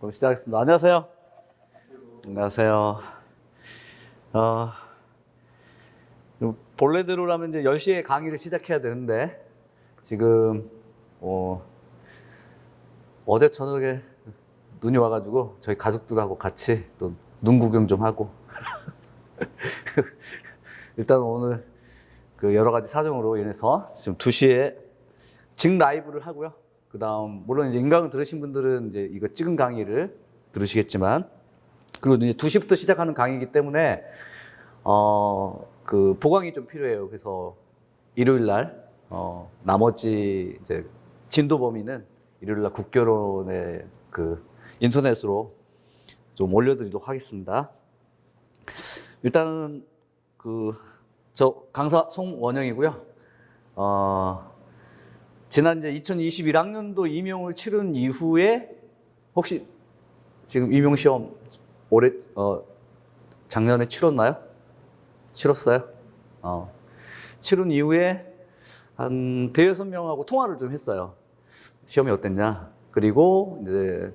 그럼 시작하겠습니다. 안녕하세요. 안녕하세요. 본래대로라면 이제 10시에 강의를 시작해야 되는데, 지금, 어제 저녁에 눈이 와가지고, 저희 가족들하고 같이 또 눈 구경 좀 하고. 일단 오늘 그 여러 가지 사정으로 인해서 지금 2시에 직 라이브를 하고요. 그 다음, 물론 이제 인강을 들으신 분들은 이제 이거 찍은 강의를 들으시겠지만, 그리고 이제 2시부터 시작하는 강의이기 때문에, 그 보강이 좀 필요해요. 그래서 일요일 날, 나머지 이제 진도 범위는 일요일 날 국교론의 그 인터넷으로 좀 올려드리도록 하겠습니다. 일단은 저 강사 송원영이고요. 지난 이제 2021학년도 임용을 치른 이후에 혹시 지금 임용 시험 올해 작년에 치렀나요? 치렀어요? 치른 이후에 한 대여섯 명하고 통화를 좀 했어요. 시험이 어땠냐? 그리고 이제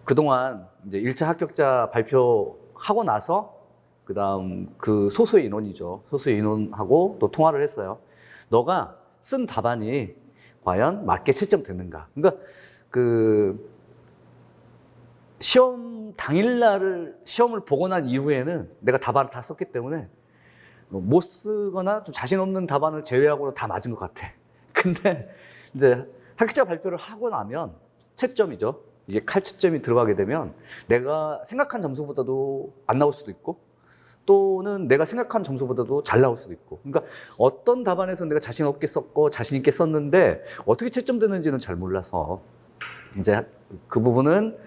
그동안 이제 1차 합격자 발표하고 나서 그다음 그 소수의 인원이죠. 소수의 인원하고 또 통화를 했어요. 너가 쓴 답안이 과연 맞게 채점됐는가? 그러니까 그 시험 당일날을 시험을 보고 난 이후에는 내가 답안을 다 썼기 때문에 못 쓰거나 좀 자신 없는 답안을 제외하고는 다 맞은 것 같아. 근데 이제 합격자 발표를 하고 나면 채점이죠. 이게 칼채점이 들어가게 되면 내가 생각한 점수보다도 안 나올 수도 있고 또는 내가 생각한 점수보다도 잘 나올 수도 있고. 그러니까 어떤 답안에서 내가 자신 없게 썼고 자신 있게 썼는데 어떻게 채점되는지는 잘 몰라서 이제 그 부분은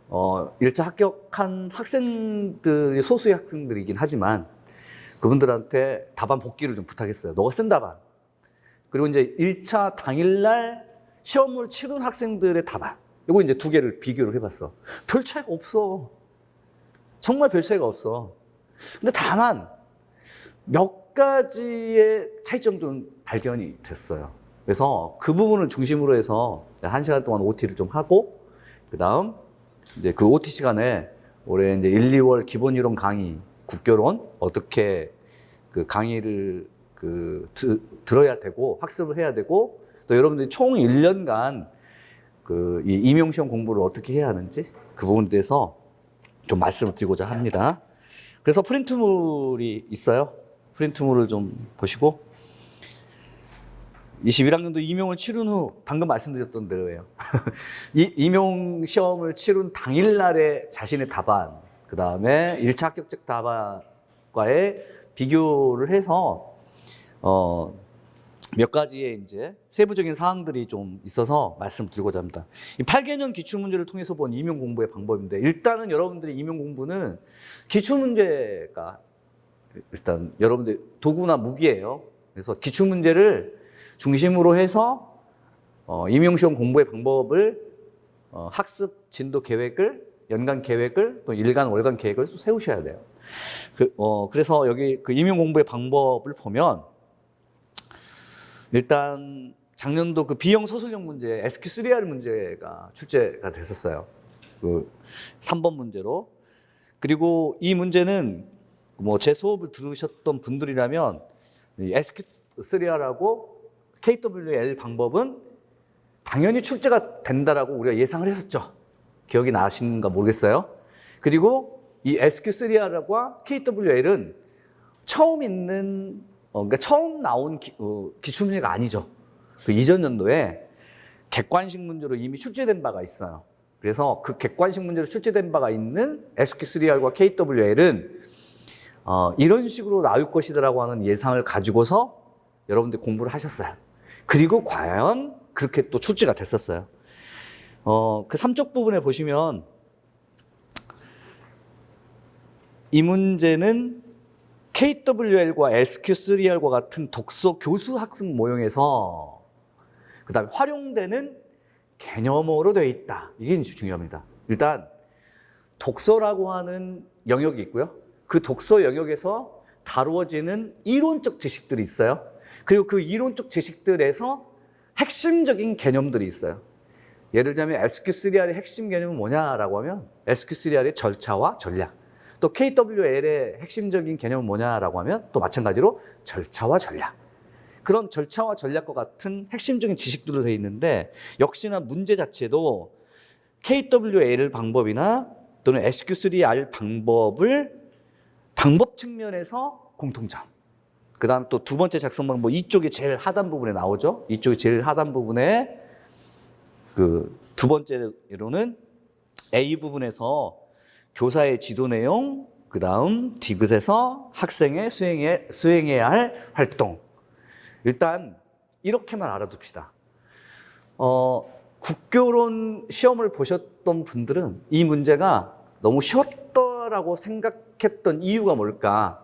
1차 합격한 학생들이 소수의 학생들이긴 하지만 그분들한테 답안 복기를 좀 부탁했어요. 너가 쓴 답안. 그리고 이제 1차 당일날 시험을 치른 학생들의 답안. 이거 이제 두 개를 비교를 해봤어. 별 차이가 없어. 정말 별 차이가 없어. 근데 다만 몇 가지의 차이점 좀 발견이 됐어요. 그래서 그 부분을 중심으로 해서 1시간 동안 OT를 좀 하고 그 다음 이제 그 OT 시간에 올해 이제 1, 2월 기본 이론 강의 국교론 어떻게 그 강의를 들어야 되고 학습을 해야 되고 또 여러분들이 총 1년간 이 임용시험 공부를 어떻게 해야 하는지 그 부분에 대해서 좀 말씀을 드리고자 합니다. 그래서 프린트물이 있어요. 프린트물을 좀 보시고 21학년도 임용을 치른 후 방금 말씀드렸던 대로예요. 이 임용 시험을 치른 당일날의 자신의 답안, 그 다음에 1차 합격자 답안과의 비교를 해서 몇 가지의 이제 세부적인 사항들이 좀 있어서 말씀드리고자 합니다. 이 8개년 기출문제를 통해서 본 임용 공부의 방법인데 일단은 여러분들의 임용 공부는 기출문제가 일단 여러분들 도구나 무기예요. 그래서 기출문제를 중심으로 해서 임용시험 공부의 방법을 학습 진도 계획을 연간 계획을 또 일간 월간 계획을 또 세우셔야 돼요. 그래서 여기 그 임용 공부의 방법을 보면 일단 작년도 그 B형 소설형 문제 SQ3R 문제가 출제가 됐었어요. 그 3번 문제로. 그리고 이 문제는 뭐 제 수업을 들으셨던 분들이라면 SQ3R하고 KWL 방법은 당연히 출제가 된다라고 우리가 예상을 했었죠. 기억이 나시는가 모르겠어요. 그리고 이 SQ3R과 KWL은 처음 있는 그러니까 처음 나온 기출문제가 아니죠. 그 이전 연도에 객관식 문제로 이미 출제된 바가 있어요. 그래서 그 객관식 문제로 출제된 바가 있는 SQ3R과 KWL은 이런 식으로 나올 것이라고 하는 예상을 가지고서 여러분들 공부를 하셨어요. 그리고 과연 그렇게 또 출제가 됐었어요. 그 3쪽 부분에 보시면 이 문제는 KWL과 SQ3R과 같은 독서 교수 학습 모형에서 그다음에 활용되는 개념어로 되어 있다. 이게 중요합니다. 일단 독서라고 하는 영역이 있고요. 그 독서 영역에서 다루어지는 이론적 지식들이 있어요. 그리고 그 이론적 지식들에서 핵심적인 개념들이 있어요. 예를 들자면 SQ3R의 핵심 개념은 뭐냐라고 하면 SQ3R의 절차와 전략. 또 KWL의 핵심적인 개념은 뭐냐라고 하면 또 마찬가지로 절차와 전략. 그런 절차와 전략과 같은 핵심적인 지식들로 되어 있는데 역시나 문제 자체도 KWL 방법이나 또는 SQ3R 방법 측면에서 공통점. 그 다음 또 두 번째 작성 방법, 이쪽이 제일 하단 부분에 나오죠. 이쪽이 제일 하단 부분에 그 두 번째로는 A 부분에서 교사의 지도 내용, 그 다음 디귿에서 학생의 수행해야 할 활동. 일단 이렇게만 알아둡시다. 국교론 시험을 보셨던 분들은 이 문제가 너무 쉬웠다라고 생각했던 이유가 뭘까?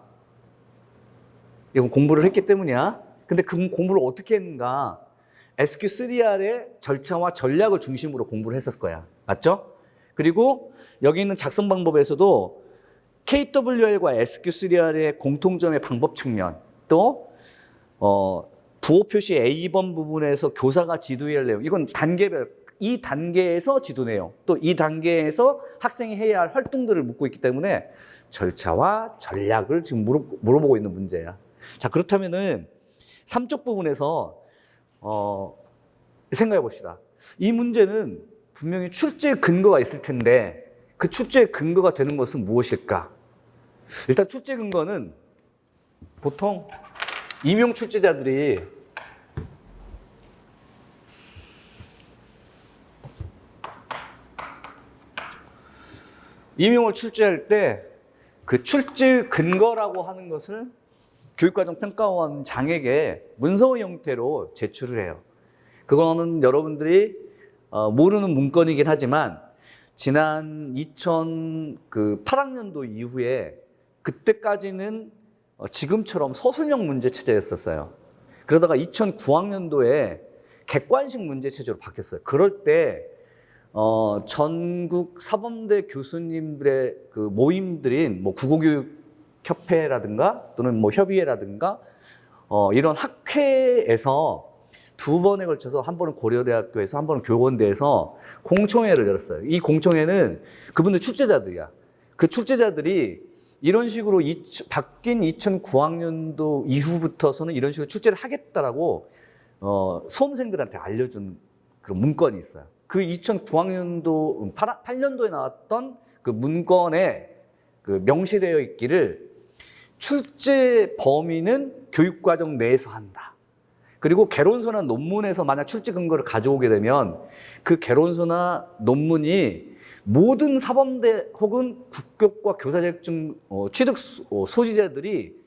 이건 공부를 했기 때문이야. 근데 그 공부를 어떻게 했는가? SQ3R의 절차와 전략을 중심으로 공부를 했었을 거야. 맞죠? 그리고 여기 있는 작성 방법에서도 KWL과 SQ3R의 공통점의 방법 측면, 또 부호 표시 A번 부분에서 교사가 지도해야 할 내용, 이건 단계별, 이 단계에서 지도 내용, 또 이 단계에서 학생이 해야 할 활동들을 묻고 있기 때문에 절차와 전략을 지금 물어보고 있는 문제야. 자, 그렇다면은 3쪽 부분에서 생각해 봅시다. 이 문제는 분명히 출제 근거가 있을 텐데 그 출제 근거가 되는 것은 무엇일까? 일단 출제 근거는 보통 임용 출제자들이 임용을 출제할 때 그 출제 근거라고 하는 것을 교육과정 평가원장에게 문서 형태로 제출을 해요. 그거는 여러분들이 모르는 문건이긴 하지만 지난 2008학년도 이후에 그때까지는 지금처럼 서술형 문제 체제였었어요. 그러다가 2009학년도에 객관식 문제 체제로 바뀌었어요. 그럴 때 전국 사범대 교수님들의 그 모임들인 뭐 국어교육협회라든가 또는 뭐 협의회라든가 이런 학회에서 두 번에 걸쳐서 한 번은 고려대학교에서 한 번은 교원대에서 공청회를 열었어요. 이 공청회는 그분들 출제자들이야. 그 출제자들이 이런 식으로 바뀐 2009학년도 이후부터서는 이런 식으로 출제를 하겠다라고 수험생들한테 알려준 그런 문건이 있어요. 그 2009학년도 8년도에 나왔던 그 문건에 그 명시되어 있기를 출제 범위는 교육과정 내에서 한다. 그리고 개론서나 논문에서 만약 출제 근거를 가져오게 되면 그 개론서나 논문이 모든 사범대 혹은 국교과 교사자격증 취득 소지자들이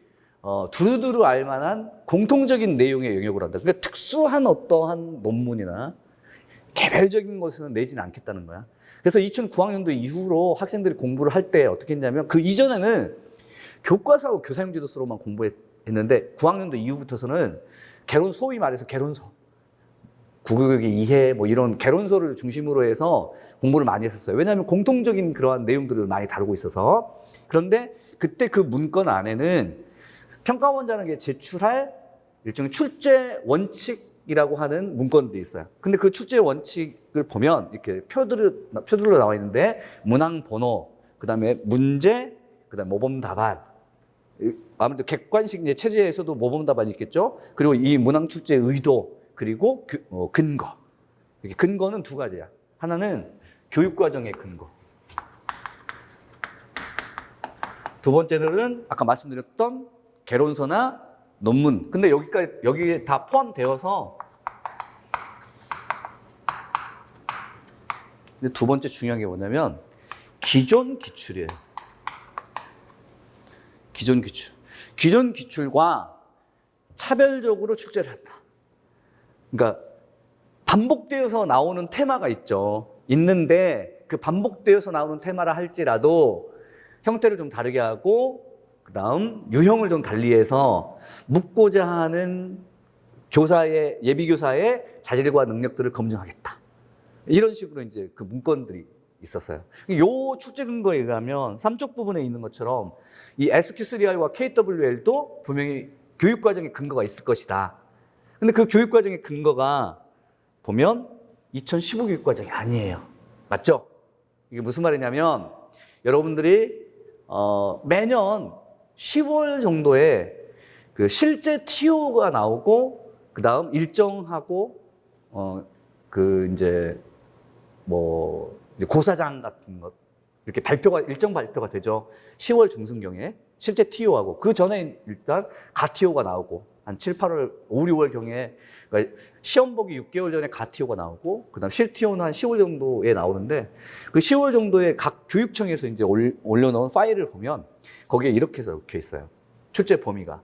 두루두루 알 만한 공통적인 내용의 영역을 한다. 그러니까 특수한 어떠한 논문이나 개별적인 것은 내지는 않겠다는 거야. 그래서 2009학년도 이후로 학생들이 공부를 할 때 어떻게 했냐면 그 이전에는 교과서하고 교사용지도서로만 공부했는데 9학년도 이후부터서는 개론, 소위 말해서 개론서, 국어교육의 이해 뭐 이런 개론서를 중심으로 해서 공부를 많이 했었어요. 왜냐하면 공통적인 그러한 내용들을 많이 다루고 있어서. 그런데 그때 그 문건 안에는 평가원장에게 제출할 일종의 출제 원칙이라고 하는 문건들이 있어요. 근데 그 출제 원칙을 보면 이렇게 표들로 나와 있는데 문항 번호, 그 다음에 문제, 그 다음에 모범 답안. 아무래도 객관식 체제에서도 모범 답안이 있겠죠. 그리고 이 문항 출제 의도, 그리고 근거. 이렇게 근거는 두 가지야. 하나는 교육과정의 근거. 두 번째는 아까 말씀드렸던 개론서나 논문. 근데 여기에 다 포함되어서 근데 두 번째 중요한 게 뭐냐면 기존 기출이에요. 기존 기출. 기존 기출과 차별적으로 출제를 한다. 그러니까 반복되어서 나오는 테마가 있는데 그 반복되어서 나오는 테마라 할지라도 형태를 좀 다르게 하고 그다음 유형을 좀 달리해서 묻고자 하는 예비교사의 자질과 능력들을 검증하겠다. 이런 식으로 이제 그 문건들이 있었어요. 요 출제 근거에 의하면 3쪽 부분에 있는 것처럼 이 SQ3R과 KWL도 분명히 교육과정의 근거가 있을 것이다. 근데 그 교육과정의 근거가 보면 2015 교육과정이 아니에요. 맞죠? 이게 무슨 말이냐면 여러분들이 매년 10월 정도에 그 실제 TO가 나오고 그 다음 일정하고 그 이제 뭐 고사장 같은 것 이렇게 일정 발표가 되죠. 10월 중순경에 실제 TO하고 그 전에 일단 가TO가 나오고 한 7, 8월, 5, 6월 경에 그러니까 시험 보기 6개월 전에 가TO가 나오고 그다음 실TO는 한 10월 정도에 나오는데 그 10월 정도에 각 교육청에서 이제 올려놓은 파일을 보면 거기에 이렇게 적혀 있어요. 출제 범위가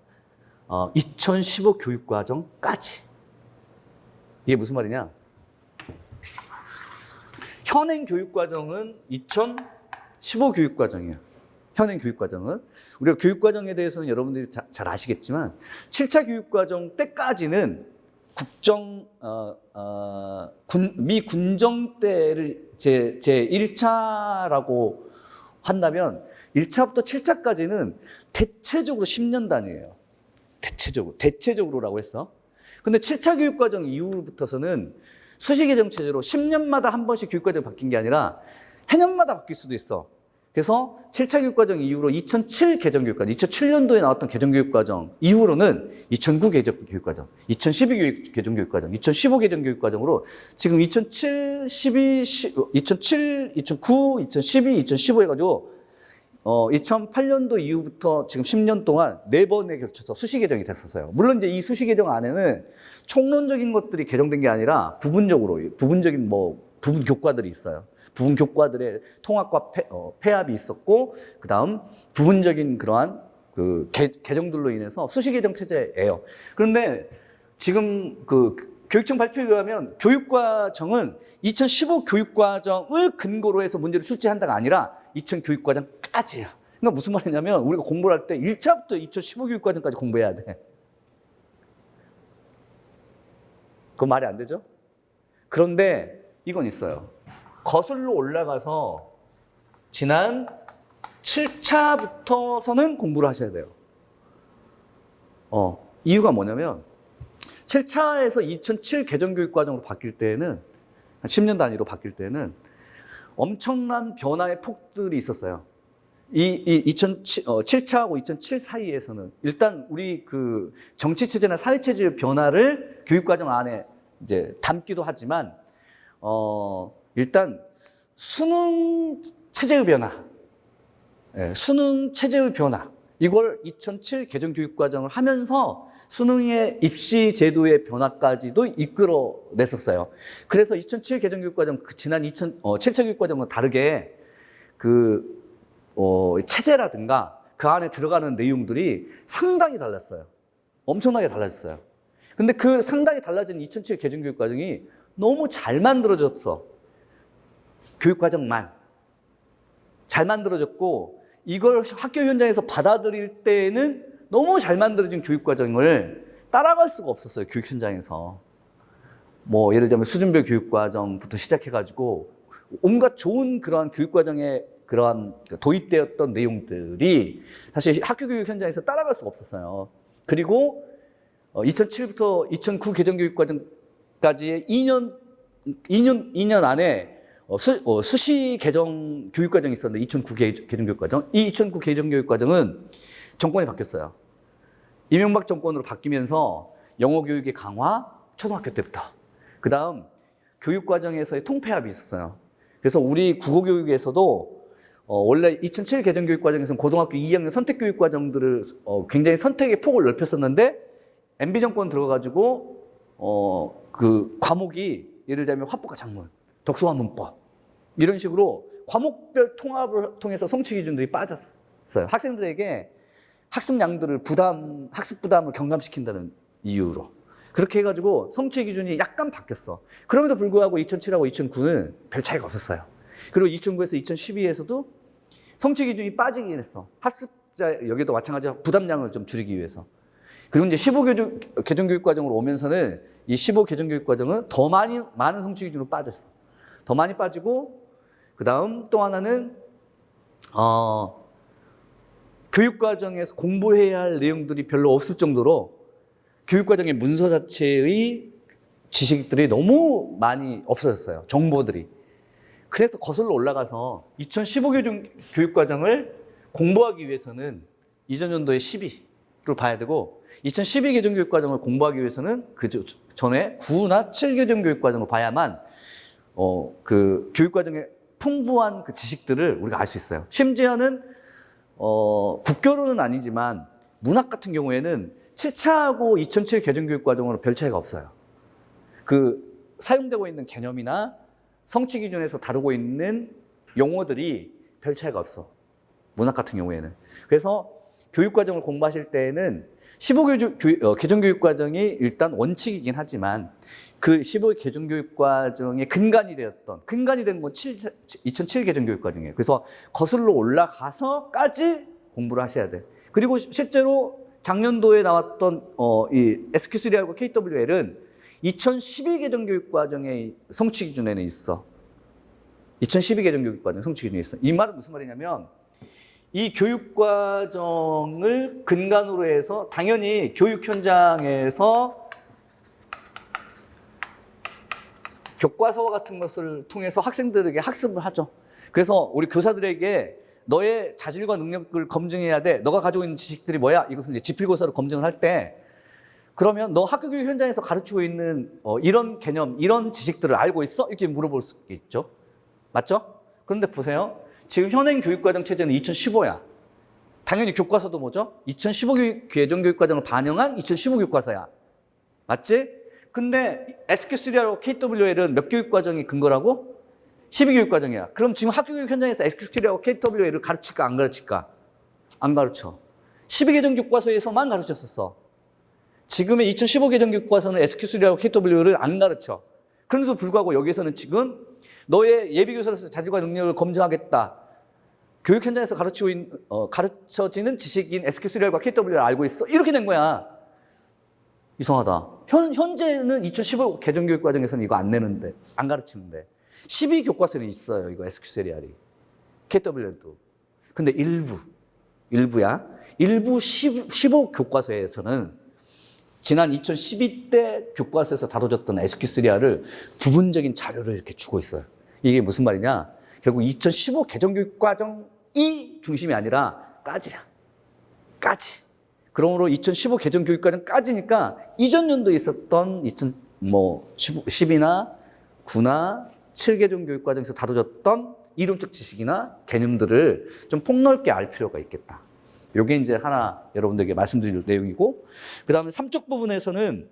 2015 교육과정까지. 이게 무슨 말이냐? 현행 교육과정은 2015 교육과정이에요. 현행 교육과정은. 우리가 교육과정에 대해서는 여러분들이 잘 아시겠지만 7차 교육과정 때까지는 미 군정 때를 제 1차라고 한다면 1차부터 7차까지는 대체적으로 10년 단위예요. 대체적으로라고 했어. 근데 7차 교육과정 이후부터서는 수시개정 체제로 10년마다 한 번씩 교육과정이 바뀐 게 아니라 해년마다 바뀔 수도 있어. 그래서 7차 교육과정 이후로 2007 개정교육과정, 2007년도에 나왔던 개정교육과정 이후로는 2009 개정교육과정, 2012 개정교육과정, 2015 개정교육과정으로 지금 2007, 2009, 2012, 2015 해가지고 2008년도 이후부터 지금 10년 동안 4번에 걸쳐서 수시 개정이 됐었어요. 물론 이제 이 수시 개정 안에는 총론적인 것들이 개정된 게 아니라 부분적인 부분 교과들이 있어요. 부분 교과들의 통합과 폐합이 있었고, 그 다음 부분적인 그러한 그 개정들로 인해서 수시 개정 체제예요. 그런데 지금 그 교육청 발표에 의하면 교육과정은 2015 교육과정을 근거로 해서 문제를 출제한다가 아니라 2000 교육과정까지야. 그러니까 무슨 말이냐면 우리가 공부를 할 때 1차부터 2015 교육과정까지 공부해야 돼. 그건 말이 안 되죠? 그런데 이건 있어요. 거슬러 올라가서 지난 7차부터서는 공부를 하셔야 돼요. 이유가 뭐냐면 7차에서 2007 개정교육과정으로 바뀔 때에는 한 10년 단위로 바뀔 때는 엄청난 변화의 폭들이 있었어요. 7차하고 2007 사이에서는 일단 우리 그 정치체제나 사회체제의 변화를 교육과정 안에 이제 담기도 하지만 일단 수능 체제의 변화, 수능 체제의 변화 이걸 2007 개정교육과정을 하면서 수능의 입시 제도의 변화까지도 이끌어냈었어요. 그래서 2007 개정교육과정 지난 7차 교육과정과 다르게 그 체제라든가 그 안에 들어가는 내용들이 상당히 달랐어요. 엄청나게 달라졌어요. 근데 그 상당히 달라진 2007 개정교육과정이 너무 잘 만들어졌어. 교육과정만. 잘 만들어졌고 이걸 학교 현장에서 받아들일 때는 너무 잘 만들어진 교육과정을 따라갈 수가 없었어요. 교육 현장에서. 뭐 예를 들면 수준별 교육과정부터 시작해가지고 온갖 좋은 그러한 교육과정에 그러한 도입되었던 내용들이 사실 학교 교육 현장에서 따라갈 수가 없었어요. 그리고 2007부터 2009 개정교육과정까지의 2년 안에 수시 개정 교육과정이 있었는데 2009 개정교육과정. 이 2009 개정교육과정은 정권이 바뀌었어요. 이명박 정권으로 바뀌면서 영어 교육의 강화, 초등학교 때부터. 그 다음 교육과정에서의 통폐합이 있었어요. 그래서 우리 국어교육에서도 원래 2007 개정교육과정에서는 고등학교 2학년 선택교육과정들을 굉장히 선택의 폭을 넓혔었는데 MB 정권 들어가지고 그 과목이 예를 들면 화법과 작문, 독서와 문법 이런 식으로 과목별 통합을 통해서 성취 기준들이 빠졌어요. 학생들에게 학습량들을 학습 부담을 경감시킨다는 이유로 그렇게 해가지고 성취 기준이 약간 바뀌었어. 그럼에도 불구하고 2007하고 2009는 별 차이가 없었어요. 그리고 2009에서 2012에서도 성취 기준이 빠지긴 했어. 학습자 여기도 마찬가지로 부담량을 좀 줄이기 위해서. 그리고 이제 15 개정교육과정으로 오면서는 이 15 개정교육과정은 더 많은 성취 기준으로 빠졌어. 더 많이 빠지고 그 다음 또 하나는 교육과정에서 공부해야 할 내용들이 별로 없을 정도로 교육과정의 문서 자체의 지식들이 너무 많이 없어졌어요. 정보들이. 그래서 거슬러 올라가서 2015 교육과정을 공부하기 위해서는 이전 연도의 12를 봐야 되고 2012 개정교육과정을 공부하기 위해서는 그 전에 9나 7 개정교육과정을 봐야만 그 교육과정의 풍부한 그 지식들을 우리가 알 수 있어요. 심지어는 국교로는 아니지만 문학 같은 경우에는 7차하고 2007 개정교육과정으로 별 차이가 없어요. 그 사용되고 있는 개념이나 성취 기준에서 다루고 있는 용어들이 별 차이가 없어. 문학 같은 경우에는. 그래서 교육과정을 공부하실 때에는 15 개정교육과정이 일단 원칙이긴 하지만 그 15 개정교육과정의 근간이 된 건 2007 개정교육과정이에요. 그래서 거슬러 올라가서까지 공부를 하셔야 돼. 그리고 실제로 작년도에 나왔던 이 SQ3R과 KWL은 2012 개정교육과정의 성취 기준에는 있어. 2012 개정교육과정 성취 기준에 있어. 이 말은 무슨 말이냐면 이 교육과정을 근간으로 해서 당연히 교육 현장에서 교과서와 같은 것을 통해서 학생들에게 학습을 하죠. 그래서 우리 교사들에게 너의 자질과 능력을 검증해야 돼. 너가 가지고 있는 지식들이 뭐야? 이것을 이제 지필고사로 검증을 할 때 그러면 너 학교 교육 현장에서 가르치고 있는 이런 개념, 이런 지식들을 알고 있어? 이렇게 물어볼 수 있죠. 맞죠? 그런데 보세요. 지금 현행 교육과정 체제는 2015야. 당연히 교과서도 뭐죠? 2015 개정교육과정을 반영한 2015 교과서야. 맞지? 근데 SQ3R하고 KWL은 몇 교육과정이 근거라고? 12교육과정이야. 그럼 지금 학교 교육 현장에서 SQ3R하고 KWL을 가르칠까 안 가르칠까? 안 가르쳐. 12개정교과서에서만 가르쳤었어. 지금의 2015 개정교과서는 SQ3R하고 KWL을 안 가르쳐. 그런데도 불구하고 여기서는 지금 너의 예비교사로서 자질과 능력을 검증하겠다. 교육 현장에서 가르쳐지는 지식인 SQ3R과 KWL을 알고 있어. 이렇게 된 거야. 이상하다. 현재는 2015 개정교육과정에서는 이거 안 내는데, 안 가르치는데. 12교과서는 있어요. 이거 SQ3R이. KWL도. 근데 일부야. 일부 15 교과서에서는 지난 2012때 교과서에서 다뤄졌던 SQ3R을 부분적인 자료를 이렇게 주고 있어요. 이게 무슨 말이냐? 결국 2015 개정교육과정이 중심이 아니라 까지야. 까지. 그러므로 2015 개정교육과정까지니까 이전 연도에 있었던 10이나 9나 7 개정교육과정에서 다뤄졌던 이론적 지식이나 개념들을 좀 폭넓게 알 필요가 있겠다. 요게 이제 하나 여러분들에게 말씀드릴 내용이고, 그 다음에 3쪽 부분에서는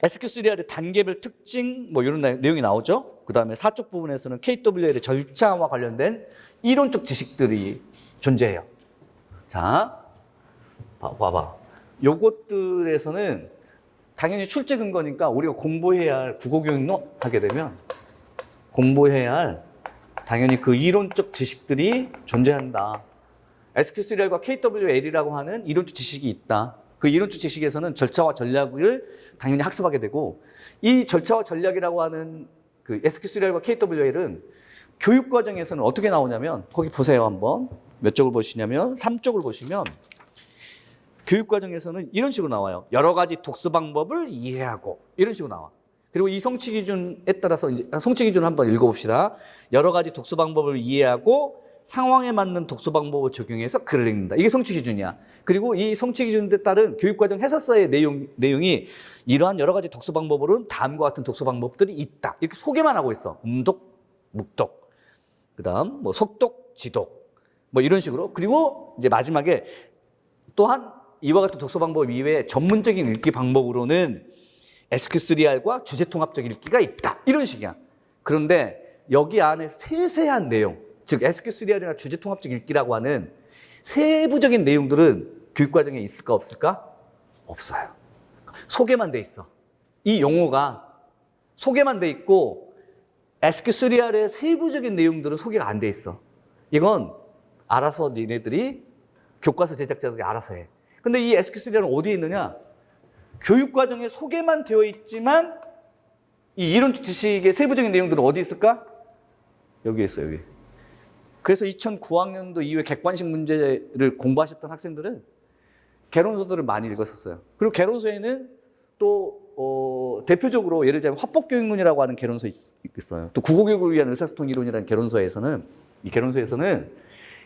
SQ3R의 단계별 특징, 뭐 이런 내용이 나오죠. 그 다음에 4쪽 부분에서는 KWL의 절차와 관련된 이론적 지식들이 존재해요. 자, 봐봐. 요것들에서는 당연히 출제 근거니까 우리가 공부해야 할 국어교육 하게 되면 공부해야 할 당연히 그 이론적 지식들이 존재한다. SQ3R과 KWL이라고 하는 이론적 지식이 있다. 그 이론적 지식에서는 절차와 전략을 당연히 학습하게 되고, 이 절차와 전략이라고 하는 그 SQ3R과 KWL은 교육과정에서는 어떻게 나오냐면, 거기 보세요 한번. 몇 쪽을 보시냐면 3쪽을 보시면 교육과정에서는 이런 식으로 나와요. 여러 가지 독서 방법을 이해하고, 이런 식으로 나와. 그리고 이 성취 기준에 따라서 이제 성취 기준을 한번 읽어봅시다. 여러 가지 독서 방법을 이해하고 상황에 맞는 독서 방법을 적용해서 글을 읽는다. 이게 성취 기준이야. 그리고 이 성취 기준에 따른 교육과정 해설서의 내용이 이러한 여러 가지 독서 방법으로는 다음과 같은 독서 방법들이 있다. 이렇게 소개만 하고 있어. 음독, 묵독, 그다음 뭐 속독, 지독, 뭐 이런 식으로. 그리고 이제 마지막에 또한 이와 같은 독서 방법 이외에 전문적인 읽기 방법으로는 SQ3R과 주제통합적 읽기가 있다. 이런 식이야. 그런데 여기 안에 세세한 내용, 즉 SQ3R이나 주제통합적 읽기라고 하는 세부적인 내용들은 교육과정에 있을까 없을까? 없어요. 소개만 돼 있어. 이 용어가 소개만 돼 있고 SQ3R의 세부적인 내용들은 소개가 안 돼 있어. 이건 알아서 니네들이 교과서 제작자들이 알아서 해. 근데 이 SQ3R은 어디에 있느냐? 교육과정에 소개만 되어 있지만 이 이론적 지식의 세부적인 내용들은 어디 있을까? 여기에 있어, 여기. 그래서 2009학년도 이후에 객관식 문제를 공부하셨던 학생들은 개론서들을 많이 읽었었어요. 그리고 개론서에는 또 대표적으로 예를 들자면 화법교육론이라고 하는 개론서 있어요. 또 국어교육을 위한 의사소통 이론이라는 개론서에서는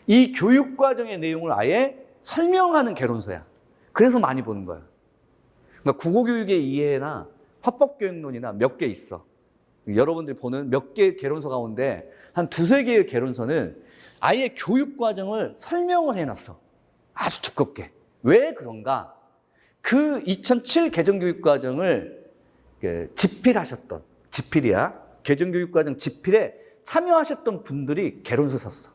이 교육과정의 내용을 아예 설명하는 개론서야. 그래서 많이 보는 거야. 그러니까 국어교육의 이해나 화법교육론이나 몇 개 있어. 여러분들이 보는 몇 개의 개론서 가운데 한 두세 개의 개론서는 아예 교육과정을 설명을 해놨어. 아주 두껍게. 왜 그런가? 그 2007 개정교육과정을 집필하셨던, 집필이야. 개정교육과정 집필에 참여하셨던 분들이 개론서 썼어.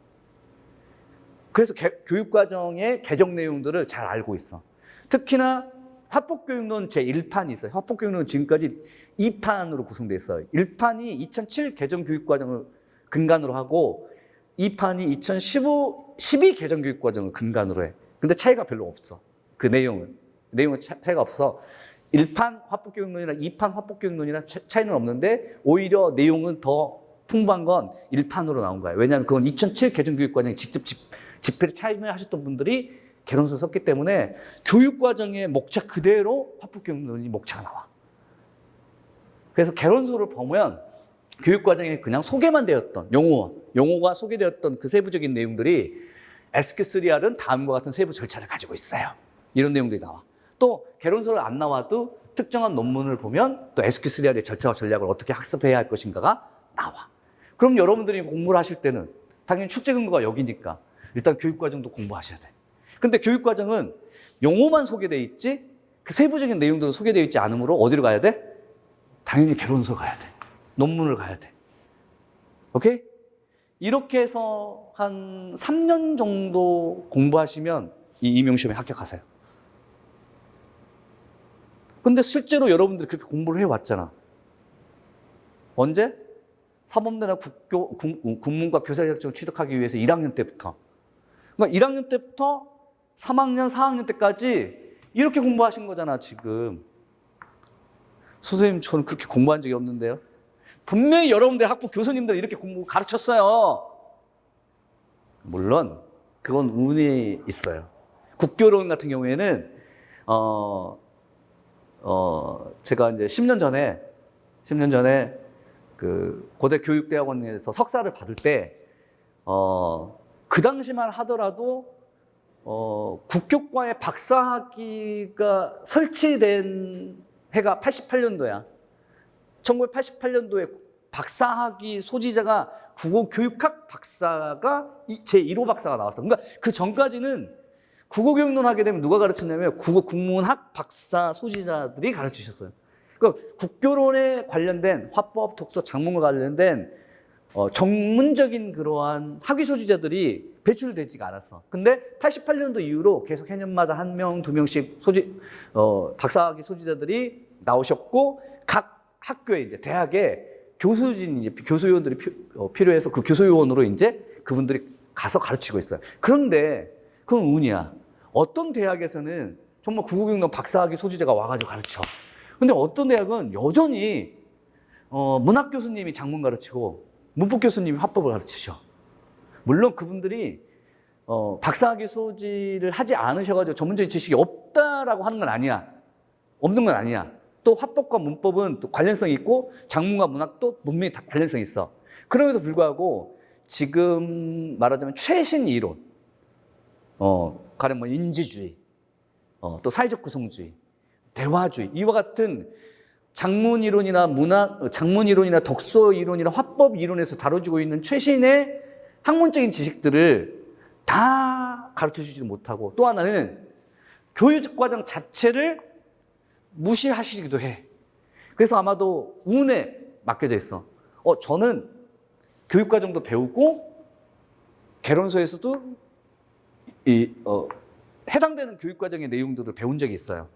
그래서 교육과정의 개정 내용들을 잘 알고 있어. 특히나 화법교육론 제1판이 있어요. 화법교육론은 지금까지 2판으로 구성되어 있어요. 1판이 2007 개정교육과정을 근간으로 하고 2판이 12 개정교육과정을 근간으로 해. 근데 차이가 별로 없어. 그 내용은 차이가 없어. 1판 화법교육론이랑 2판 화법교육론이랑 차이는 없는데 오히려 내용은 더 풍부한 건 1판으로 나온 거야. 왜냐하면 그건 2007 개정교육과정에 직접 집필에 참여하셨던 분들이 개론서 썼기 때문에 교육과정의 목차 그대로 화법교육론이 목차가 나와. 그래서 개론서를 보면 교육과정에 그냥 소개만 되었던 용어가 소개되었던 그 세부적인 내용들이 SQ3R은 다음과 같은 세부 절차를 가지고 있어요. 이런 내용들이 나와. 또 개론서를 안 나와도 특정한 논문을 보면 또 SQ3R의 절차와 전략을 어떻게 학습해야 할 것인가가 나와. 그럼 여러분들이 공부를 하실 때는 당연히 출제 근거가 여기니까 일단 교육과정도 공부하셔야 돼. 근데 교육과정은 용어만 소개되어 있지 그 세부적인 내용들은 소개되어 있지 않으므로 어디로 가야 돼? 당연히 개론서 가야 돼. 논문을 가야 돼. 오케이? 이렇게 해서 한 3년 정도 공부하시면 이 임용시험에 합격하세요. 근데 실제로 여러분들이 그렇게 공부를 해왔잖아. 언제? 사범대나 국문과 교사 자격증을 취득하기 위해서 1학년 때부터. 그러니까 1학년 때부터 3학년, 4학년 때까지 이렇게 공부하신 거잖아, 지금. 선생님, 저는 그렇게 공부한 적이 없는데요. 분명히 여러분들 학부 교수님들 이렇게 공부 가르쳤어요. 물론, 그건 운이 있어요. 국교론 같은 경우에는, 제가 이제 10년 전에 그 고대 교육대학원에서 석사를 받을 때, 그 당시만 하더라도 국교과의 박사학위가 설치된 해가 88년도야. 1988년도에 박사학위 소지자가 국어교육학 박사가 제1호 박사가 나왔어. 그러니까 그 전까지는 국어교육론 하게 되면 누가 가르쳤냐면 국어국문학 박사 소지자들이 가르치셨어요. 그러니까 국교론에 관련된 화법, 독서, 작문과 관련된 전문적인 그러한 학위 소지자들이 배출되지가 않았어. 근데 88년도 이후로 계속 해년마다 1명, 2명씩 박사학위 소지자들이 나오셨고, 각 학교에 이제 대학에 교수요원들이 필요해서 그 교수요원으로 이제 그분들이 가서 가르치고 있어요. 그런데 그건 운이야. 어떤 대학에서는 정말 국어교육론 박사학위 소지자가 와가지고 가르쳐. 근데 어떤 대학은 여전히 문학 교수님이 작문 가르치고 문법 교수님이 화법을 가르치셔. 물론 그분들이 박사학위 소지를 하지 않으셔가지고 전문적인 지식이 없다라고 하는 건 아니야. 없는 건 아니야. 또 화법과 문법은 또 관련성이 있고 작문과 문학도 분명히 다 관련성이 있어. 그럼에도 불구하고 지금 말하자면 최신 이론, 가령 뭐 인지주의, 또 사회적 구성주의, 대화주의 이와 같은 작문 이론이나 작문 이론이나 독서 이론이나 화법 이론에서 다뤄지고 있는 최신의 학문적인 지식들을 다 가르쳐 주지도 못하고, 또 하나는 교육과정 자체를 무시하시기도 해. 그래서 아마도 운에 맡겨져 있어. 저는 교육과정도 배우고 개론서에서도 해당되는 교육과정의 내용들을 배운 적이 있어요.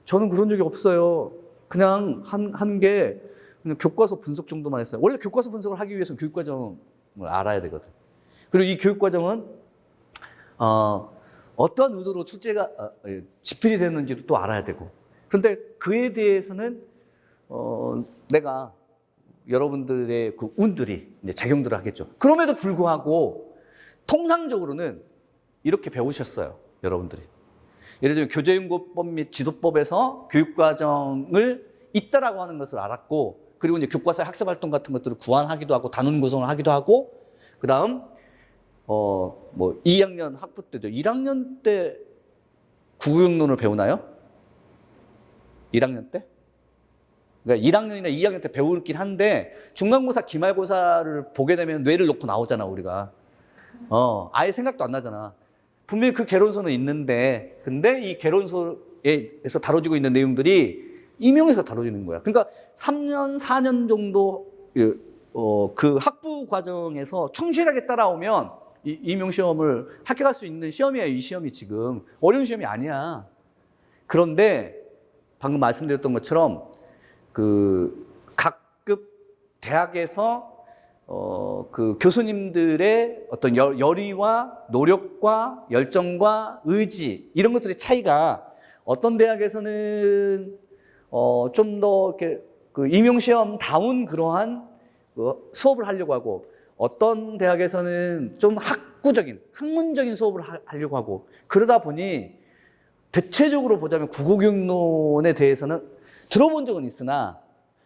저는 그런 적이 없어요. 그냥 한 게 그냥 교과서 분석 정도만 했어요. 원래 교과서 분석을 하기 위해서는 교육과정을 알아야 되거든. 그리고 이 교육과정은 어떤 의도로 출제가 집필이 되는지도 또 알아야 되고. 그런데 그에 대해서는 내가 여러분들의 그 운들이 이제 작용들을 하겠죠. 그럼에도 불구하고 통상적으로는 이렇게 배우셨어요, 여러분들이. 예를 들면 교재연구법 및 지도법에서 교육과정을 있다라고 하는 것을 알았고, 그리고 이제 교과서 학습 활동 같은 것들을 구안하기도 하고 단원 구성을 하기도 하고, 그다음 2학년 학부 때죠. 1학년 때 국어영론을 배우나요? 1학년 때? 그러니까 1학년이나 2학년 때 배우긴 한데 중간고사, 기말고사를 보게 되면 뇌를 놓고 나오잖아, 우리가. 아예 생각도 안 나잖아. 분명히 그 개론서는 있는데, 근데 이 개론서에서 다뤄지고 있는 내용들이 임용에서 다뤄지는 거야. 그러니까 3년, 4년 정도 그 학부 과정에서 충실하게 따라오면 이 임용시험을 합격할 수 있는 시험이야. 이 시험이 지금 어려운 시험이 아니야. 그런데 방금 말씀드렸던 것처럼 그 각급 대학에서 그 교수님들의 어떤 열의와 노력과 열정과 의지, 이런 것들의 차이가 어떤 대학에서는 좀 더 이렇게 그 임용시험다운 그러한 수업을 하려고 하고, 어떤 대학에서는 좀 학문적인 수업을 하려고 하고, 그러다 보니 대체적으로 보자면 국어교육론에 대해서는 들어본 적은 있으나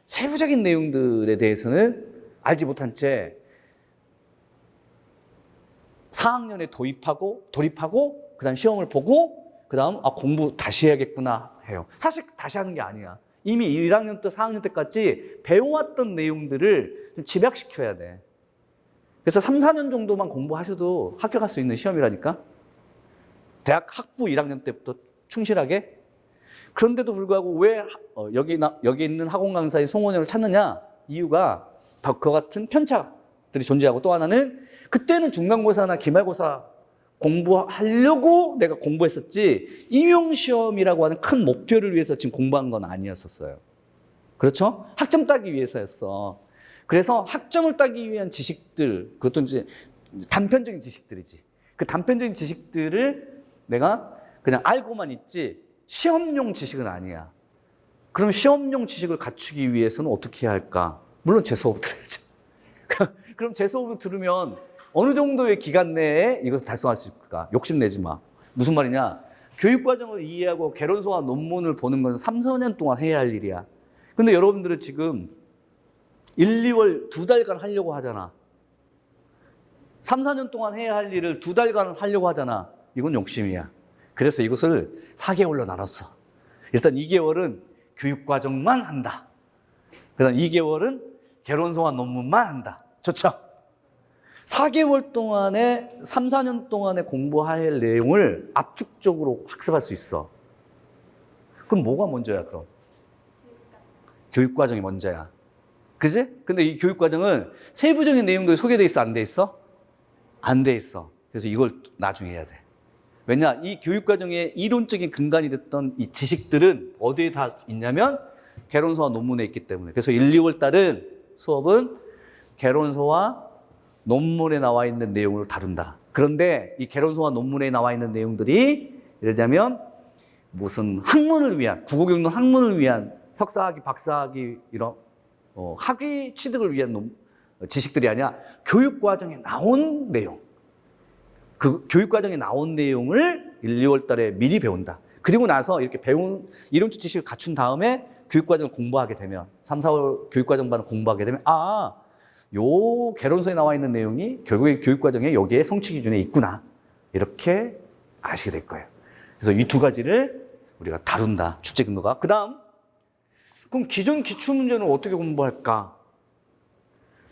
세부적인 내용들에 대해서는 알지 못한 채 4학년에 돌입하고 그다음 시험을 보고 그다음 공부 다시 해야겠구나 해요. 사실 다시 하는 게 아니야. 이미 1학년 때 4학년 때까지 배워왔던 내용들을 좀 집약시켜야 돼. 그래서 3, 4년 정도만 공부하셔도 합격할 수 있는 시험이라니까. 대학 학부 1학년 때부터 충실하게. 그런데도 불구하고 왜 여기 있는 학원 강사의 송원효를 찾느냐? 이유가 그와 같은 편차들이 존재하고, 또 하나는 그때는 중간고사나 기말고사 공부하려고 내가 공부했었지 임용시험이라고 하는 큰 목표를 위해서 지금 공부한 건 아니었었어요. 그렇죠? 학점 따기 위해서였어. 그래서 학점을 따기 위한 지식들, 그것도 이제 단편적인 지식들이지. 그 단편적인 지식들을 내가 그냥 알고만 있지 시험용 지식은 아니야. 그럼 시험용 지식을 갖추기 위해서는 어떻게 해야 할까? 물론 제 수업을 들어야죠. 그럼 제 수업을 들으면 어느 정도의 기간 내에 이것을 달성할 수 있을까? 욕심내지 마. 무슨 말이냐? 교육과정을 이해하고 개론서와 논문을 보는 것은 3, 4년 동안 해야 할 일이야. 근데 여러분들은 지금 1, 2월 2달간 하려고 하잖아. 3, 4년 동안 해야 할 일을 2달간 하려고 하잖아. 이건 욕심이야. 그래서 이것을 4개월로 나눴어. 일단 2개월은 교육과정만 한다. 그다음 2개월은 개론서와 논문만 한다. 좋죠? 4개월 동안에 3, 4년 동안에 공부할 내용을 압축적으로 학습할 수 있어. 그럼 뭐가 먼저야, 그럼? 교육과정이 먼저야. 그지? 근데 이 교육과정은 세부적인 내용들이 소개돼 있어, 안 돼 있어? 안 돼 있어. 그래서 이걸 나중에 해야 돼. 왜냐? 이 교육과정의 이론적인 근간이 됐던 이 지식들은 어디에 다 있냐면 개론서와 논문에 있기 때문에. 그래서 1, 2월 달은 수업은 개론서와 논문에 나와 있는 내용을 다룬다. 그런데 이 개론서와 논문에 나와 있는 내용들이 예를 들자면 무슨 학문을 위한, 국어교육론 학문을 위한 석사학위, 박사학위 이런 학위 취득을 위한 지식들이 아니라 교육과정에 나온 내용. 그 교육과정에 나온 내용을 1, 2월 달에 미리 배운다. 그리고 나서 이렇게 배운 이론적 지식을 갖춘 다음에 교육과정을 공부하게 되면 3, 4월 교육과정반을 공부하게 되면 요 개론서에 나와 있는 내용이 결국에 교육과정에 여기에 성취 기준에 있구나. 이렇게 아시게 될 거예요. 그래서 이 두 가지를 우리가 다룬다. 출제 근거가. 그다음 그럼 기존 기출문제는 어떻게 공부할까?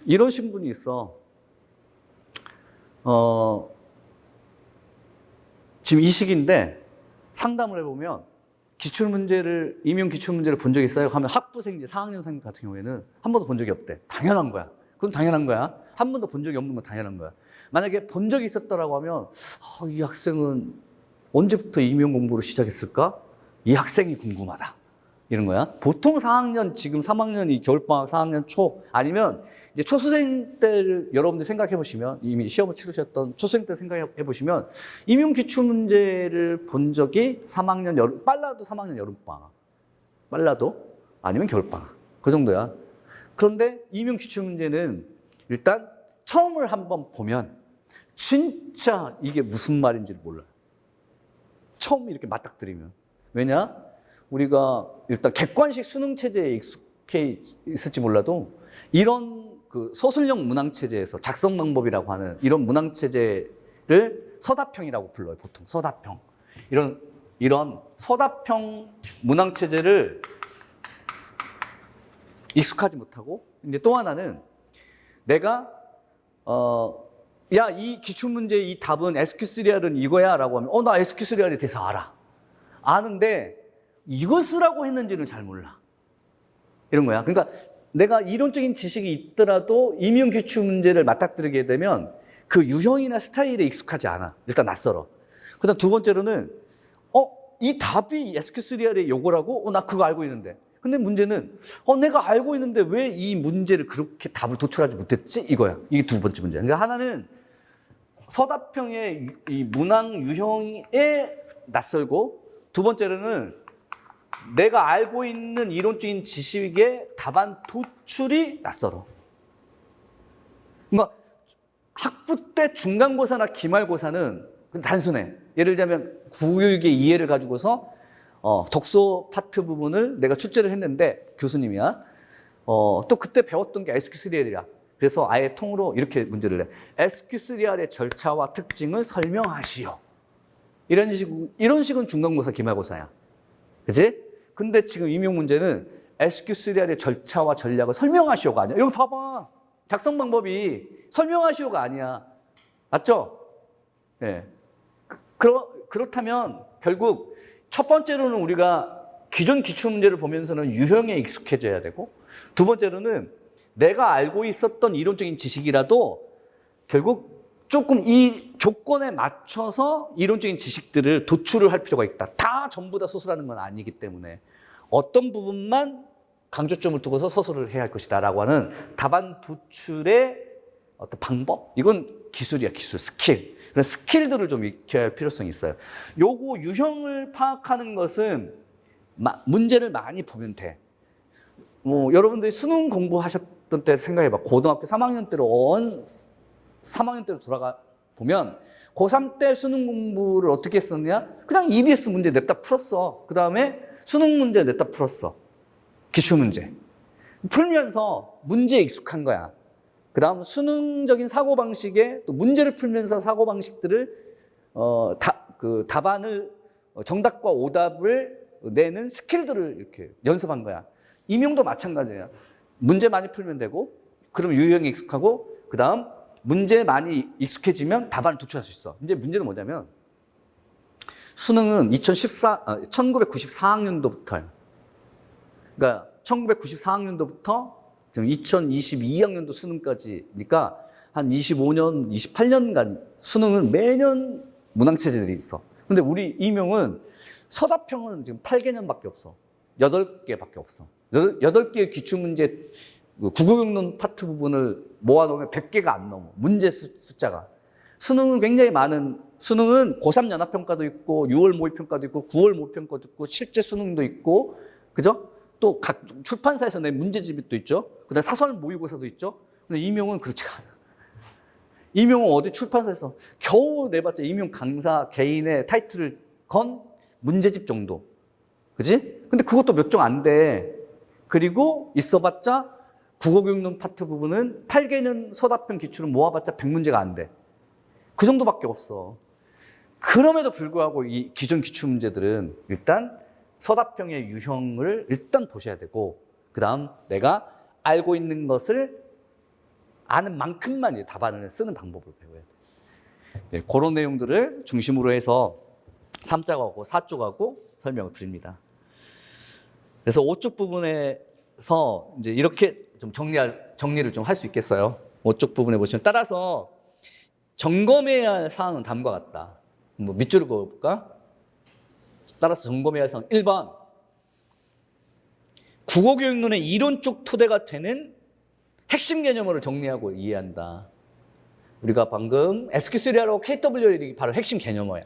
이러신 분이 있어. 지금 이 시기인데 상담을 해보면 기출문제를, 임용 기출문제를 본 적이 있어요? 하면 학부생제 4학년생 같은 경우에는 한 번도 본 적이 없대. 당연한 거야. 그건 당연한 거야. 한 번도 본 적이 없는 건 당연한 거야. 만약에 본 적이 있었다라고 하면 이 학생은 언제부터 임용 공부를 시작했을까? 이 학생이 궁금하다. 이런 거야. 보통 4학년, 지금 3학년이 겨울방학 4학년 초, 아니면 이제 초수생 때를 여러분들 생각해 보시면, 이미 시험을 치르셨던 초수생 때 생각해 보시면, 임용 기출 문제를 본 적이 3학년 빨라도 3학년 여름방학. 빨라도 아니면 겨울방학. 그 정도야. 그런데 임용 기출 문제는 일단 처음을 한번 보면 진짜 이게 무슨 말인지를 몰라요. 처음 이렇게 맞닥뜨리면. 왜냐? 우리가 일단 객관식 수능 체제에 익숙해 있을지 몰라도 이런 그 서술형 문항 체제에서 작성 방법이라고 하는 이런 문항 체제를 서답형이라고 불러요. 보통 서답형. 이런 서답형 문항 체제를 익숙하지 못하고, 이제 또 하나는 내가 야, 이 기출문제 이 답은 SQ3R은 이거야 라고 하면 나 SQ3R에 대해서 알아. 아는데 이거 쓰라고 했는지는 잘 몰라. 이런 거야. 그러니까 내가 이론적인 지식이 있더라도 임용 기출문제를 맞닥뜨리게 되면 그 유형이나 스타일에 익숙하지 않아. 일단 낯설어. 그다음 두 번째로는 이 답이 SQ3R의 요거라고? 나 그거 알고 있는데. 근데 문제는 내가 알고 있는데 왜 이 문제를 그렇게 답을 도출하지 못했지? 이거야. 이게 두 번째 문제야. 그러니까 하나는 서답형의 이 문항 유형에 낯설고, 두 번째로는 내가 알고 있는 이론적인 지식의 답안 도출이 낯설어. 그러니까 학부 때 중간고사나 기말고사는 단순해. 예를 들자면 국어교육의 이해를 가지고서 독서 파트 부분을 내가 출제를 했는데 교수님이야. 또 그때 배웠던 게 SQ3R이야. 그래서 아예 통으로 이렇게 문제를 내. SQ3R의 절차와 특징을 설명하시오. 이런 식은 중간고사, 기말고사야. 그치? 근데 지금 임용 문제는 SQ3R의 절차와 전략을 설명하시오가 아니야. 여기 봐봐. 작성 방법이 설명하시오가 아니야. 맞죠? 예. 네. 그렇다면 결국 첫 번째로는 우리가 기존 기출문제를 보면서는 유형에 익숙해져야 되고, 두 번째로는 내가 알고 있었던 이론적인 지식이라도 결국 조금 이 조건에 맞춰서 이론적인 지식들을 도출을 할 필요가 있다. 다 전부 다 서술하는 건 아니기 때문에 어떤 부분만 강조점을 두고서 서술을 해야 할 것이다 라고 하는 답안 도출의 어떤 방법? 이건 기술이야, 기술, 스킬. 그런 스킬들을 좀 익혀야 할 필요성이 있어요. 요거 유형을 파악하는 것은 문제를 많이 보면 돼. 여러분들이 수능 공부하셨던 때 생각해봐. 고등학교 3학년 때로 3학년 때로 돌아가 보면 고3 때 수능 공부를 어떻게 했었냐? 그냥 EBS 문제 냈다 풀었어. 그 다음에 수능 문제 냈다 풀었어. 기출문제. 풀면서 문제에 익숙한 거야. 그 다음 수능적인 사고방식에 또 문제를 풀면서 사고방식들을 답안을 정답과 오답을 내는 스킬들을 이렇게 연습한 거야. 임용도 마찬가지야. 문제 많이 풀면 되고, 그러면 유형에 익숙하고, 그 다음 문제 많이 익숙해지면 답안을 도출할 수 있어. 이제 문제는 뭐냐면 수능은 1994학년도부터요. 그러니까 1994학년도부터 지금 2022학년도 수능까지니까 한 25년, 28년간 수능은 매년 문항체제들이 있어. 근데 우리 임용은 서답형은 지금 8개년밖에 없어. 8개밖에 없어. 8개의 기출문제 국어경론 파트 부분을 모아놓으면 100개가 안 넘어. 문제 숫자가. 수능은 굉장히 많은, 수능은 고3 연합평가도 있고 6월 모의평가도 있고 9월 모의평가도 있고 실제 수능도 있고, 그죠? 또 각 출판사에서 낸 문제집이 또 있죠. 그다음에 사설 모의고사도 있죠. 근데 임용은 그렇지 않아. 임용은 어디 출판사에서 겨우 내봤자 임용 강사 개인의 타이틀을 건 문제집 정도. 그지? 근데 그것도 몇 종 안 돼. 그리고 있어봤자 국어교육론 파트 부분은 8개년 서답형 기출은 모아봤자 100문제가 안 돼. 그 정도밖에 없어. 그럼에도 불구하고 이 기존 기출문제들은 일단 서답형의 유형을 일단 보셔야 되고, 그 다음 내가 알고 있는 것을 아는 만큼만 답안을 쓰는 방법을 배워야 돼. 네, 그런 내용들을 중심으로 해서 3쪽하고 4쪽하고 설명을 드립니다. 그래서 5쪽 부분에서 이제 이렇게 좀 정리를 좀 할 수 있겠어요. 5쪽 부분에 보시면 따라서 점검해야 할 사항은 다음과 같다. 밑줄을 그어볼까? 따라서 점검해야 할 사항 1번, 국어교육론의 이론적 토대가 되는 핵심 개념을 정리하고 이해한다. 우리가 방금 SQ3R하고 KWL이 바로 핵심 개념어야.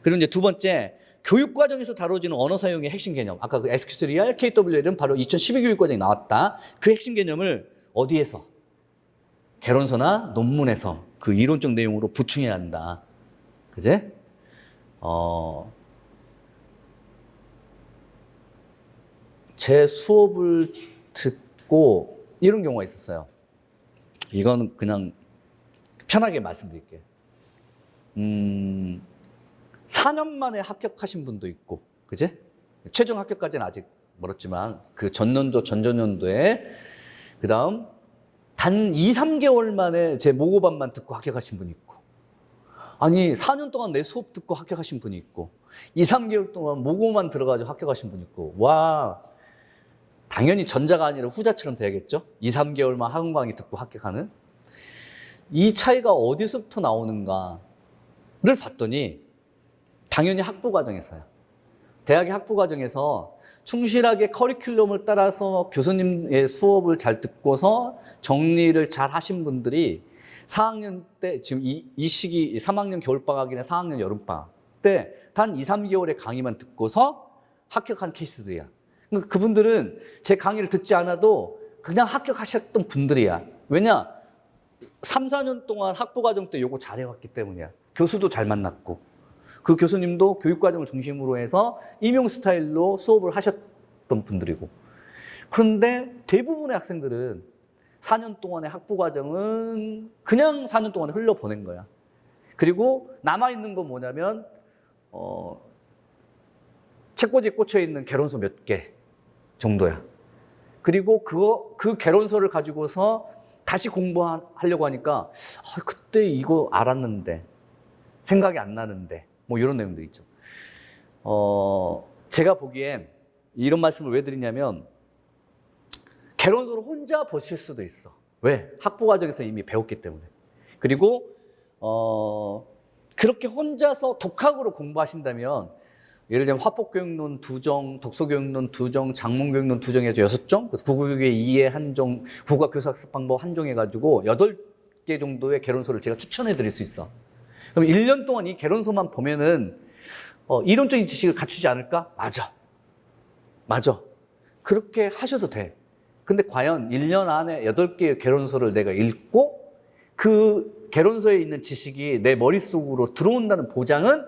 그리고 이제 두 번째, 교육과정에서 다뤄지는 언어 사용의 핵심 개념. 아까 그 SQ3R, KWL은 바로 2012 교육과정에 나왔다. 그 핵심 개념을 어디에서? 개론서나 논문에서 그 이론적 내용으로 보충해야 한다. 그제? 제 수업을 듣고 이런 경우가 있었어요. 이거는 그냥 편하게 말씀드릴게요. 4년 만에 합격하신 분도 있고, 그지? 최종 합격까지는 아직 멀었지만, 그 전년도, 전전년도에, 그 다음, 단 2, 3개월 만에 제 모고반만 듣고 합격하신 분이 있고, 아니, 4년 동안 내 수업 듣고 합격하신 분이 있고, 2, 3개월 동안 모고만 들어가지고 합격하신 분이 있고, 와, 당연히 전자가 아니라 후자처럼 돼야겠죠? 2, 3개월만 학원 강의 듣고 합격하는? 이 차이가 어디서부터 나오는가를 봤더니, 당연히 학부 과정에서요. 대학의 학부 과정에서 충실하게 커리큘럼을 따라서 교수님의 수업을 잘 듣고서 정리를 잘 하신 분들이 4학년 때, 지금 이 시기 3학년 겨울방학이나 4학년 여름방학 때 단 2, 3개월의 강의만 듣고서 합격한 케이스들이야. 그러니까 그분들은 제 강의를 듣지 않아도 그냥 합격하셨던 분들이야. 왜냐? 3, 4년 동안 학부 과정 때 요거 잘해왔기 때문이야. 교수도 잘 만났고, 그 교수님도 교육과정을 중심으로 해서 임용 스타일로 수업을 하셨던 분들이고. 그런데 대부분의 학생들은 4년 동안의 학부 과정은 그냥 4년 동안에 흘려보낸 거야. 그리고 남아있는 건 뭐냐면, 책꽂이에 꽂혀있는 개론서 몇 개 정도야. 그리고 그 개론서를 가지고서 다시 공부하려고 하니까, 그때 이거 알았는데, 생각이 안 나는데, 뭐 이런 내용도 있죠. 제가 보기엔 이런 말씀을 왜 드리냐면, 개론서를 혼자 보실 수도 있어. 왜? 학부 과정에서 이미 배웠기 때문에. 그리고 그렇게 혼자서 독학으로 공부하신다면, 예를 들면 화법교육론 2정, 독서교육론 2정, 장문교육론 2정 해서 6정, 국어교육의 이해 1종, 국어교사학습 방법 1종 해가지고 8개 정도의 개론서를 제가 추천해 드릴 수 있어. 그럼 1년 동안 이 개론서만 보면은 이론적인 지식을 갖추지 않을까? 맞아. 그렇게 하셔도 돼. 근데 과연 1년 안에 8개의 개론서를 내가 읽고 그 개론서에 있는 지식이 내 머릿속으로 들어온다는 보장은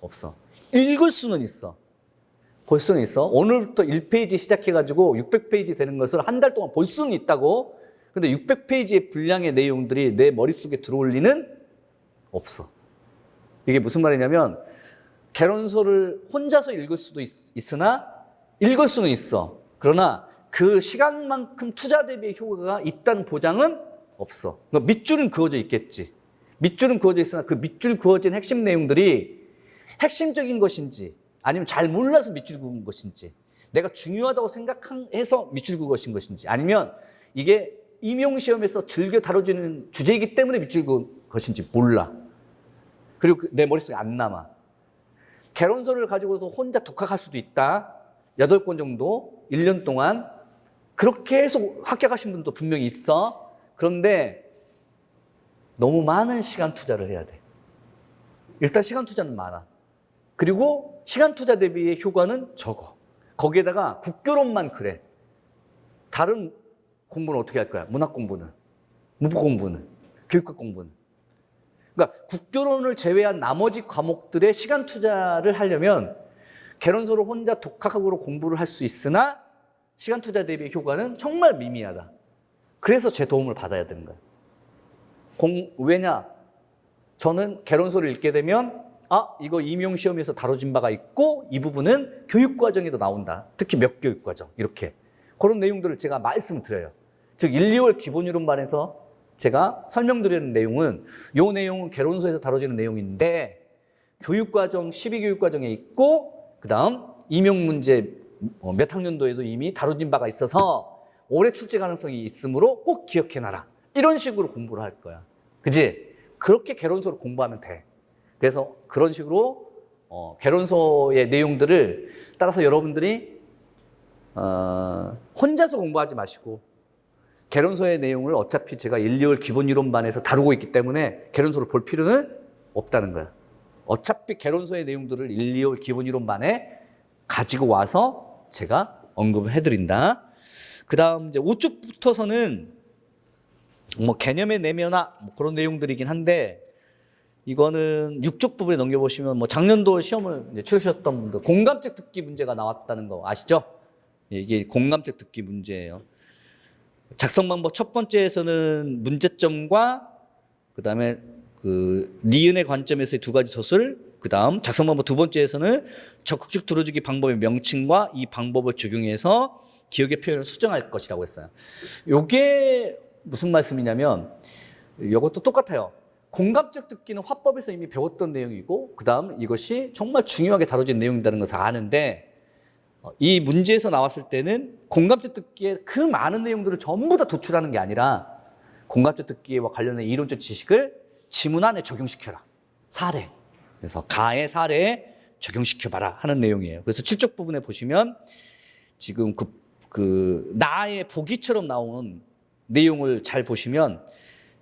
없어. 읽을 수는 있어. 볼 수는 있어. 오늘부터 1페이지 시작해가지고 600페이지 되는 것을 한 달 동안 볼 수는 있다고. 근데 600페이지의 분량의 내용들이 내 머릿속에 들어올 리는 없어. 이게 무슨 말이냐면, 개론서를 혼자서 읽을 수도 있으나 읽을 수는 있어. 그러나 그 시간만큼 투자 대비의 효과가 있다는 보장은 없어. 그러니까 밑줄은 그어져 있겠지. 밑줄은 그어져 있으나 그 밑줄 그어진 핵심 내용들이 핵심적인 것인지, 아니면 잘 몰라서 밑줄 그은 것인지, 내가 중요하다고 생각해서 밑줄 그은 것인지, 아니면 이게 임용시험에서 즐겨 다뤄지는 주제이기 때문에 밑줄 그은 것인지 몰라. 그리고 내 머릿속에 안 남아. 개론서를 가지고도 혼자 독학할 수도 있다. 8권 정도, 1년 동안. 그렇게 해서 합격하신 분도 분명히 있어. 그런데 너무 많은 시간 투자를 해야 돼. 일단 시간 투자는 많아. 그리고 시간 투자 대비의 효과는 적어. 거기에다가 국교론만 그래. 다른 공부는 어떻게 할 거야? 문학 공부는, 문법 공부는, 교육학 공부는. 그러니까 국교론을 제외한 나머지 과목들의 시간 투자를 하려면 개론서를 혼자 독학으로 공부를 할 수 있으나 시간 투자 대비의 효과는 정말 미미하다. 그래서 제 도움을 받아야 되는 거야. 왜냐? 저는 개론서를 읽게 되면 이거 임용시험에서 다뤄진 바가 있고 이 부분은 교육과정에도 나온다. 특히 몇 교육과정 이렇게. 그런 내용들을 제가 말씀드려요. 즉 1, 2월 기본이론반에서 제가 설명드리는 내용은 이 내용은 개론서에서 다뤄지는 내용인데 교육과정 12교육과정에 있고 그 다음 임용문제 몇 학년도에도 이미 다뤄진 바가 있어서 올해 출제 가능성이 있으므로 꼭 기억해놔라. 이런 식으로 공부를 할 거야. 그지? 그렇게 개론서를 공부하면 돼. 그래서 그런 식으로 개론서의 내용들을 따라서 여러분들이 혼자서 공부하지 마시고 개론서의 내용을 어차피 제가 1, 2월 기본이론반에서 다루고 있기 때문에 개론서를 볼 필요는 없다는 거야. 어차피 개론서의 내용들을 1, 2월 기본이론반에 가지고 와서 제가 언급을 해드린다. 그 다음 이제 5쪽부터서는 뭐 개념의 내면화 뭐 그런 내용들이긴 한데 이거는 6쪽 부분에 넘겨보시면 뭐 작년도 시험을 이제 치르셨던 분들 공감책 듣기 문제가 나왔다는 거 아시죠? 이게 공감책 듣기 문제예요. 작성 방법 첫 번째에서는 문제점과 그다음에 그 니은의 관점에서의 두 가지 서술, 그다음 작성 방법 두 번째에서는 적극적 들어주기 방법의 명칭과 이 방법을 적용해서 기억의 표현을 수정할 것이라고 했어요. 이게 무슨 말씀이냐면 이것도 똑같아요. 공감적 듣기는 화법에서 이미 배웠던 내용이고 그다음 이것이 정말 중요하게 다뤄진 내용이라는 것을 아는데 이 문제에서 나왔을 때는 공감적 듣기에 그 많은 내용들을 전부 다 도출하는 게 아니라 공감적 듣기와 관련된 이론적 지식을 지문 안에 적용시켜라. 사례. 그래서 가의 사례에 적용시켜봐라 하는 내용이에요. 그래서 7쪽 부분에 보시면 지금 그 나의 보기처럼 나온 내용을 잘 보시면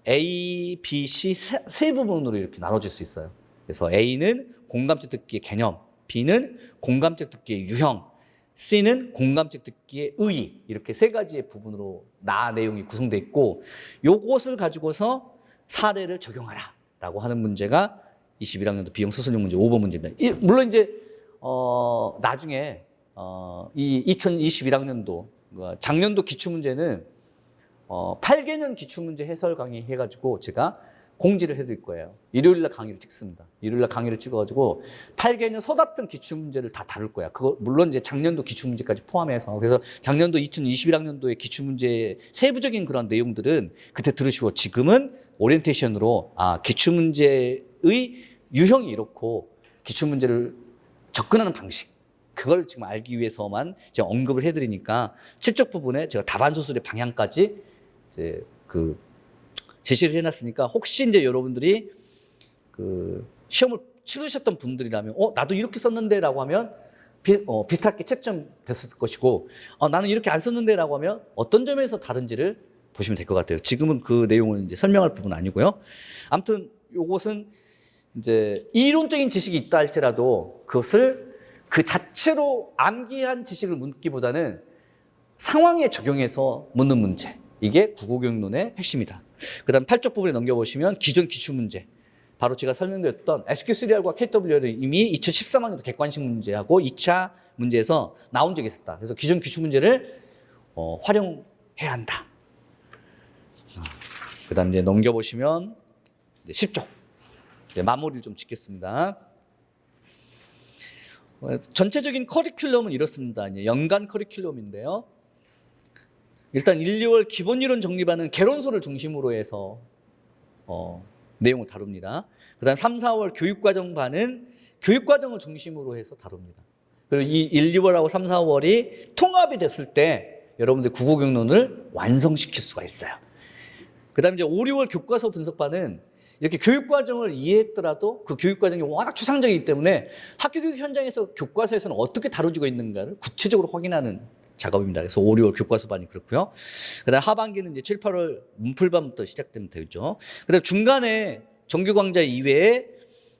A, B, C 세 부분으로 이렇게 나눠질 수 있어요. 그래서 A는 공감적 듣기의 개념, B는 공감적 듣기의 유형, C는 공감적 듣기의 의의, 이렇게 세 가지의 부분으로 나 내용이 구성되어 있고 요것을 가지고서 사례를 적용하라 라고 하는 문제가 21학년도 비용 수술용 문제 5번 문제입니다. 물론 이제 나중에 이 2021학년도 작년도 기출문제는 8개년 기출문제 해설 강의 해가지고 제가 공지를 해드릴 거예요. 일요일날 강의를 찍습니다. 일요일날 강의를 찍어가지고 8개년 서답형 기출문제를 다 다룰 거야. 그거 물론 이제 작년도 기출문제까지 포함해서. 그래서 작년도 2021학년도의 기출문제의 세부적인 그런 내용들은 그때 들으시고 지금은 오리엔테이션으로 기출문제의 유형이 이렇고 기출문제를 접근하는 방식 그걸 지금 알기 위해서만 제가 언급을 해드리니까 7쪽 부분에 제가 답안 소술의 방향까지 이제 제시를 해놨으니까 혹시 이제 여러분들이 시험을 치르셨던 분들이라면 나도 이렇게 썼는데라고 하면 비슷하게 채점 됐을 것이고 나는 이렇게 안 썼는데라고 하면 어떤 점에서 다른지를 보시면 될 것 같아요. 지금은 그 내용은 이제 설명할 부분은 아니고요. 아무튼 요것은 이제 이론적인 지식이 있다 할지라도 그것을 그 자체로 암기한 지식을 묻기보다는 상황에 적용해서 묻는 문제. 이게 국어교육론의 핵심이다. 그 다음 8쪽 부분에 넘겨보시면 기존 기출문제. 바로 제가 설명드렸던 SQ3R과 KWR을 이미 2013학년도 객관식 문제하고 2차 문제에서 나온 적이 있었다. 그래서 기존 기출문제를 활용해야 한다. 그 다음 이제 넘겨보시면 이제 10쪽. 이제 마무리를 좀 짓겠습니다. 전체적인 커리큘럼은 이렇습니다. 이제 연간 커리큘럼인데요. 일단 1, 2월 기본 이론 정립하는 개론서를 중심으로 해서 내용을 다룹니다. 그 다음 3, 4월 교육과정 반은 교육과정을 중심으로 해서 다룹니다. 그리고 이 1, 2월하고 3, 4월이 통합이 됐을 때 여러분들 국어교육론을 완성시킬 수가 있어요. 그 다음에 이제 5, 6월 교과서 분석반은 이렇게 교육과정을 이해했더라도 그 교육과정이 워낙 추상적이기 때문에 학교교육 현장에서 교과서에서는 어떻게 다뤄지고 있는가를 구체적으로 확인하는 작업입니다. 그래서 5, 6월 교과서반이 그렇고요. 그 다음 하반기는 이제 7, 8월 문풀반부터 시작되면 되죠. 그 다음 중간에 정규강좌 이외에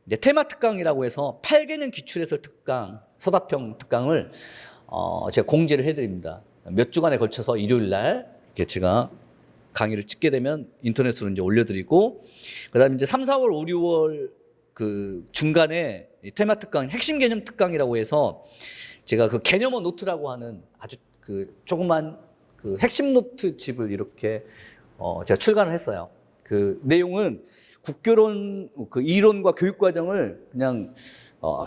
이제 테마 특강이라고 해서 8개년 기출해설 특강, 서답형 특강을 제가 공지를 해드립니다. 몇 주간에 걸쳐서 일요일 날 이렇게 제가 강의를 찍게 되면 인터넷으로 이제 올려드리고, 그 다음에 이제 3, 4월, 5, 6월 그 중간에 테마 특강, 핵심 개념 특강이라고 해서 제가 그 개념어 노트라고 하는 아주 그 조그만 그 핵심 노트 집을 이렇게 제가 출간을 했어요. 그 내용은 국교론 그 이론과 교육 과정을 그냥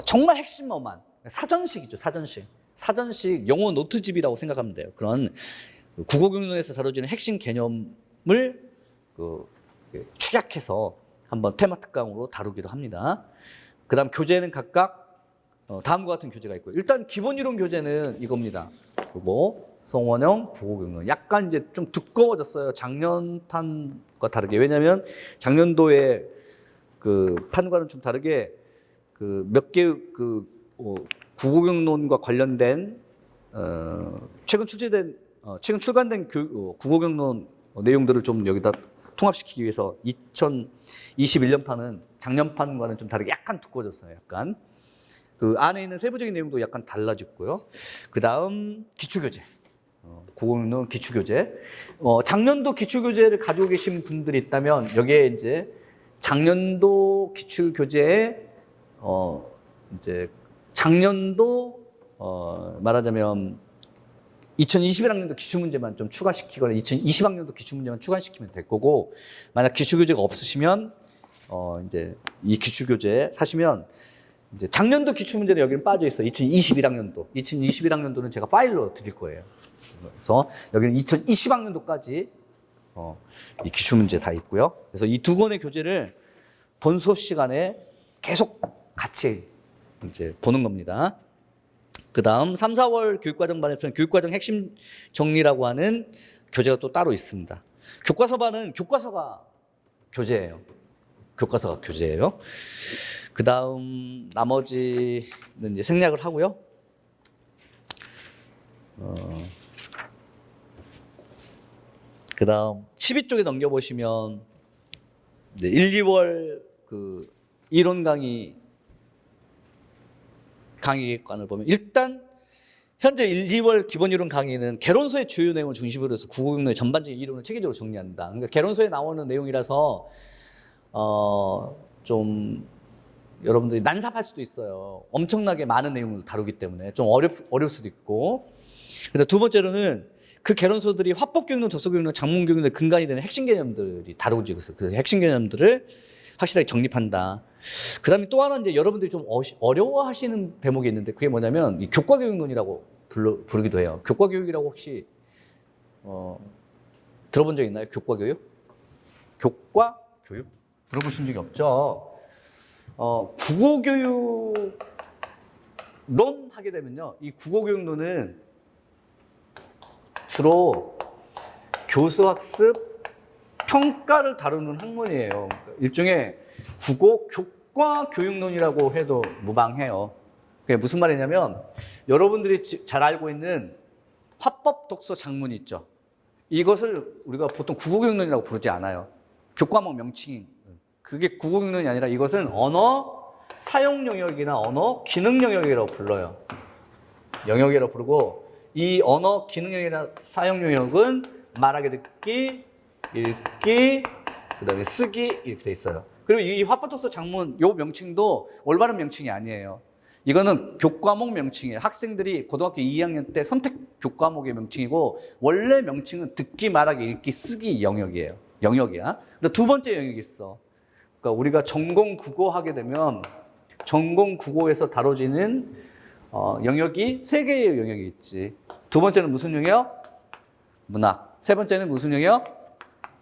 정말 핵심어만 사전식이죠. 사전식 영어 노트집이라고 생각하면 돼요. 그런 국어교육론에서 다뤄지는 핵심 개념을 축약해서 한번 테마 특강으로 다루기도 합니다. 그다음 교재는 각각 다음과 같은 교재가 있고요. 일단 기본 이론 교재는 이겁니다. 그리고 송원영 국어교육론 약간 이제 좀 두꺼워졌어요. 작년 판과 다르게. 왜냐하면 작년도에 그 판과는 좀 다르게 그 몇 개 그 국어교육론과 관련된 최근 출간된 국어교육론 내용들을 좀 여기다 통합시키기 위해서 2021년 판은 작년 판과는 좀 다르게 약간 두꺼워졌어요. 약간. 그 안에 있는 세부적인 내용도 약간 달라졌고요. 그 다음 기출교재. 국어교육론 기출교재. 작년도 기출교재를 가지고 계신 분들이 있다면 여기에 이제 작년도 기출교재에 이제 작년도 말하자면 2021학년도 기출문제만 좀 추가시키거나 2020학년도 기출문제만 추가시키면 될 거고, 만약 기출교재가 없으시면 이제 이 기출교재 사시면 이제 작년도 기출문제는 여기는 빠져 있어. 2021학년도는 제가 파일로 드릴 거예요. 그래서 여기는 2020학년도까지 이 기출문제 다 있고요. 그래서 이 두 권의 교재를 본 수업 시간에 계속 같이 이제 보는 겁니다. 그 다음 3, 4월 교육과정반에서는 교육과정 핵심 정리라고 하는 교재가 또 따로 있습니다. 교과서반은 교과서가 교재예요. 교과서가 교재예요. 그 다음 나머지는 이제 생략을 하고요. 그 다음 12쪽에 넘겨보시면 이제 1, 2월 그 이론 강의관을 보면 일단 현재 1, 2월 기본 이론 강의는 개론서의 주요 내용을 중심으로 해서 국어교육론의 전반적인 이론을 체계적으로 정리한다. 그러니까 개론서에 나오는 내용이라서 좀 여러분들이 난삽할 수도 있어요. 엄청나게 많은 내용을 다루기 때문에 좀 어려울 수도 있고. 근데 두 번째로는 그 개론서들이 화법교육론, 독서교육론, 작문교육론의 근간이 되는 핵심 개념들이 다루고 있어서 그 핵심 개념들을 확실하게 정립한다. 그 다음에 또 하나 이제 여러분들이 좀 어려워하시는 대목이 있는데 그게 뭐냐면 이 교과교육론이라고 부르기도 해요. 교과교육이라고 혹시 들어본 적 있나요? 교과교육? 교과교육? 들어보신 적이 없죠? 국어교육론 하게 되면요. 이 국어교육론은 주로 교수학습, 평가를 다루는 학문이에요. 일종의 국어 교과 교육론이라고 해도 무방해요. 그게 무슨 말이냐면 여러분들이 잘 알고 있는 화법 독서 작문 있죠. 이것을 우리가 보통 국어교육론이라고 부르지 않아요. 교과목 명칭. 그게 국어교육론이 아니라 이것은 언어 사용 영역이나 언어 기능 영역이라고 불러요. 영역이라고 부르고 이 언어 기능 영역이나 사용 영역은 말하기, 듣기, 읽기, 그다음에 쓰기 이렇게 돼 있어요. 그리고 이 화법독서 작문 요 명칭도 올바른 명칭이 아니에요. 이거는 교과목 명칭이에요. 학생들이 고등학교 2학년 때 선택 교과목의 명칭이고 원래 명칭은 듣기, 말하기, 읽기, 쓰기 영역이에요. 영역이야. 근데 두 번째 영역이 있어. 그러니까 우리가 전공 국어 하게 되면 전공 국어에서 다뤄지는 영역이 세 개의 영역이 있지. 두 번째는 무슨 영역? 문학. 세 번째는 무슨 영역?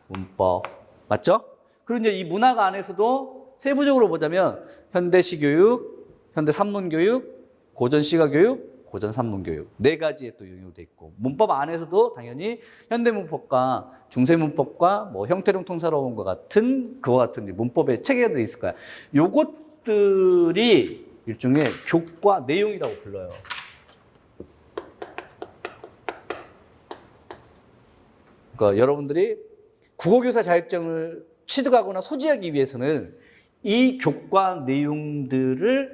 문법. 맞죠? 그리고 이제 이 문학 안에서도 세부적으로 보자면 현대시 교육, 현대 산문 교육, 고전 시가 교육, 고전 산문 교육 네 가지의 또 영역이 있고 문법 안에서도 당연히 현대 문법과 중세 문법과 뭐 형태론 통사론과 같은 그와 같은 문법의 체계들이 있을 거야. 요것들이 일종의 교과 내용이라고 불러요. 그러니까 여러분들이 국어교사 자격증을 취득하거나 소지하기 위해서는 이 교과 내용들에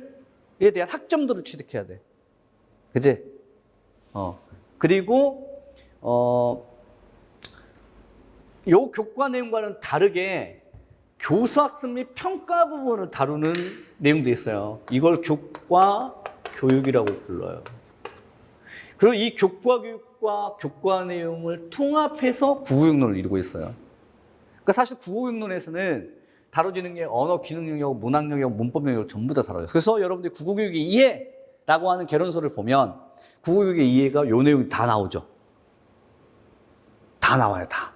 대한 학점들을 취득해야 돼. 그치? 그리고, 요 교과 내용과는 다르게 교수학습 및 평가 부분을 다루는 내용도 있어요. 이걸 교과 교육이라고 불러요. 그리고 이 교과 교육과 교과 내용을 통합해서 국어교육론을 이루고 있어요. 그러니까 사실 국어교육론에서는 다뤄지는 게 언어 기능 영역, 문학 영역, 문법 영역 전부 다 다뤄요. 그래서 여러분들이 국어교육의 이해라고 하는 개론서를 보면 국어교육의 이해가 요 내용이 다 나오죠. 다 나와요, 다.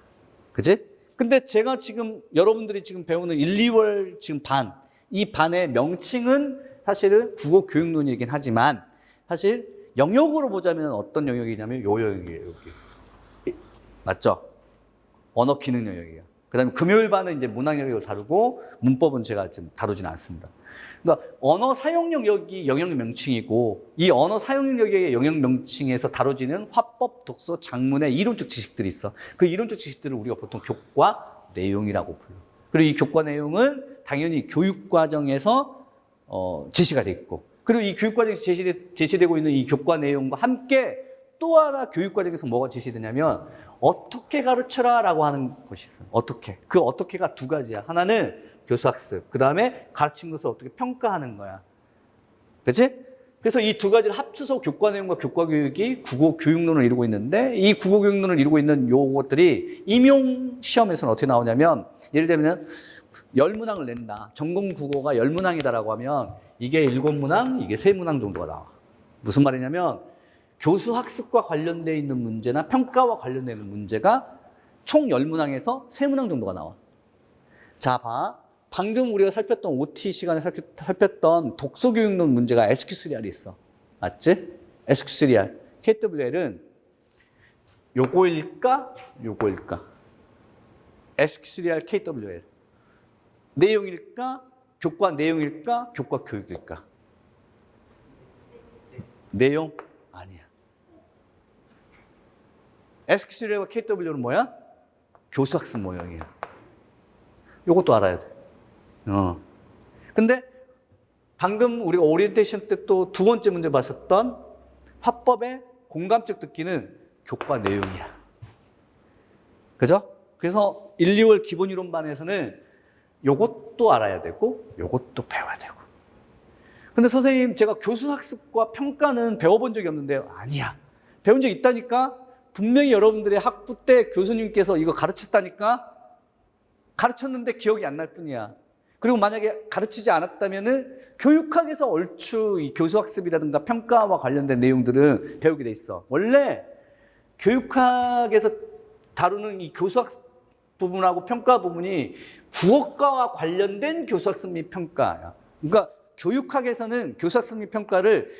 그치? 근데 제가 지금 여러분들이 지금 배우는 1, 2월 지금 이 반의 명칭은 사실은 국어교육론이긴 하지만 사실 영역으로 보자면 어떤 영역이냐면 요 영역이에요. 여기. 맞죠? 언어 기능 영역이에요. 그 다음에 금요일 반은 이제 문학 영역을 다루고 문법은 제가 지금 다루지는 않습니다. 그러니까 언어 사용 영역이 영역 명칭이고 이 언어 사용 영역의 영역 명칭에서 다뤄지는 화법, 독서, 작문의 이론적 지식들이 있어. 그 이론적 지식들을 우리가 보통 교과 내용이라고 불러. 그리고 이 교과 내용은 당연히 교육과정에서 제시가 돼 있고 그리고 이 교육과정에서 제시되고 있는 이 교과 내용과 함께 또 하나 교육과정에서 뭐가 제시되냐면 어떻게 가르쳐라 라고 하는 것이 있어요. 어떻게. 그 어떻게가 두 가지야. 하나는 교수학습. 그 다음에 가르친 것을 어떻게 평가하는 거야. 그치? 그래서 이 두 가지를 합쳐서 교과 내용과 교과 교육이 국어 교육론을 이루고 있는데 이 국어 교육론을 이루고 있는 요것들이 임용 시험에서는 어떻게 나오냐면 예를 들면 10문항을 낸다. 전공 국어가 10문항이다라고 하면 이게 7문항, 이게 3문항 정도가 나와. 무슨 말이냐면 교수 학습과 관련되어 있는 문제나 평가와 관련되어 있는 문제가 총 10문항에서 3문항 정도가 나와. 자, 봐. 방금 우리가 살폈던 OT 시간에 살폈던 독서교육론 문제가 SQ3R이 있어. 맞지? SQ3R. KWL은 요거일까? 요거일까? SQ3R, KWL. 내용일까? 교과 내용일까? 교과 교육일까? 내용? 아니야. SQ3R과 KWL은 뭐야? 교수학습 모형이야. 요것도 알아야 돼. 근데 방금 우리가 오리엔테이션 때 또 두 번째 문제 봤었던 화법의 공감적 듣기는 교과 내용이야. 그죠? 그래서 1, 2월 기본 이론반에서는 요것도 알아야 되고 요것도 배워야 되고. 근데 선생님 제가 교수 학습과 평가는 배워본 적이 없는데 아니야. 배운 적 있다니까? 분명히 여러분들의 학부 때 교수님께서 이거 가르쳤다니까? 가르쳤는데 기억이 안 날 뿐이야. 그리고 만약에 가르치지 않았다면은 교육학에서 얼추 이 교수학습이라든가 평가와 관련된 내용들은 배우게 돼 있어. 원래 교육학에서 다루는 이 교수학습 부분하고 평가 부분이 국어과와 관련된 교수학습 및 평가야. 그러니까 교육학에서는 교수학습 및 평가를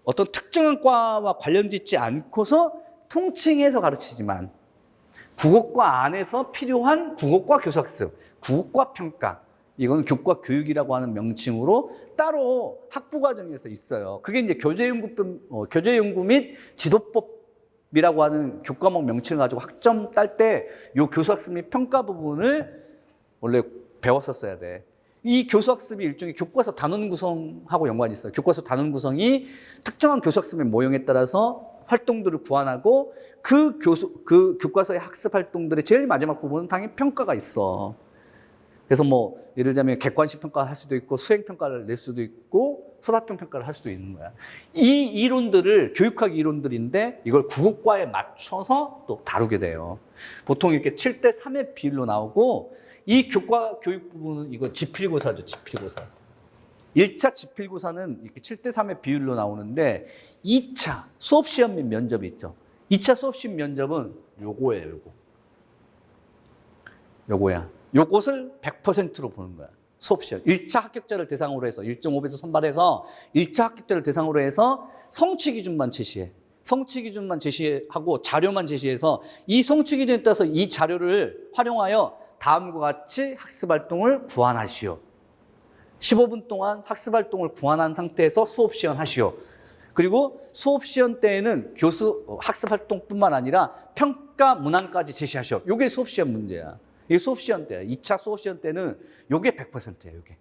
어떤 특정한 과와 관련되지 않고서 통칭해서 가르치지만 국어과 안에서 필요한 국어과 교수학습, 국어과 평가, 이건 교과 교육이라고 하는 명칭으로 따로 학부 과정에서 있어요. 그게 이제 교재연구 및 지도법이라고 하는 교과목 명칭을 가지고 학점 딸 때 이 교수학습 및 평가 부분을 원래 배웠었어야 돼. 이 교수학습이 일종의 교과서 단원 구성하고 연관이 있어요. 교과서 단원 구성이 특정한 교수학습의 모형에 따라서 활동들을 구안하고 그 교과서의 학습 활동들의 제일 마지막 부분은 당연히 평가가 있어. 그래서 뭐 예를 들자면 객관식 평가를 할 수도 있고 수행 평가를 낼 수도 있고 서답형 평가를 할 수도 있는 거야. 이 이론들을 교육학 이론들인데 이걸 국어과에 맞춰서 또 다루게 돼요. 보통 이렇게 7대 3의 비율로 나오고 이 교과 교육 부분은 이거 지필고사죠, 지필고사. 1차 지필고사는 이렇게 7대 3의 비율로 나오는데 2차 수업시험 및 면접이 있죠. 2차 수업시험 면접은 요거예요, 요거. 요거야. 요것을 100%로 보는 거야. 수업시험. 1차 합격자를 대상으로 해서 1.5배에서 선발해서 1차 합격자를 대상으로 해서 성취 기준만 제시해. 성취 기준만 제시하고 자료만 제시해서 이 성취 기준에 따라서 이 자료를 활용하여 다음과 같이 학습활동을 구안하시오. 15분 동안 학습활동을 구안한 상태에서 수업시연 하시오. 그리고 수업시연 때에는 교수 학습활동뿐만 아니라 평가 문항까지 제시하시오. 이게 수업시연 문제야. 이게 수업시연 때야. 2차 수업시연 때는 이게 100%예요. 이게.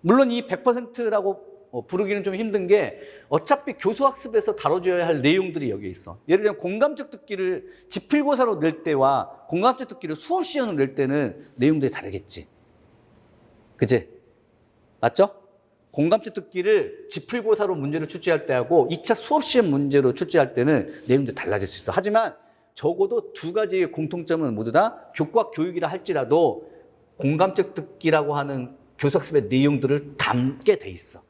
물론 이 100%라고 부르기는 좀 힘든 게 어차피 교수학습에서 다뤄줘야 할 내용들이 여기에 있어. 예를 들면 공감적 듣기를 지필고사로 낼 때와 공감적 듣기를 수업시연으로 낼 때는 내용들이 다르겠지. 그치? 맞죠? 공감적 듣기를 지필고사로 문제를 출제할 때하고 2차 수업시험 문제로 출제할 때는 내용들이 달라질 수 있어. 하지만 적어도 두 가지의 공통점은 모두 다 교과 교육이라 할지라도 공감적 듣기라고 하는 교수학습의 내용들을 담게 돼 있어.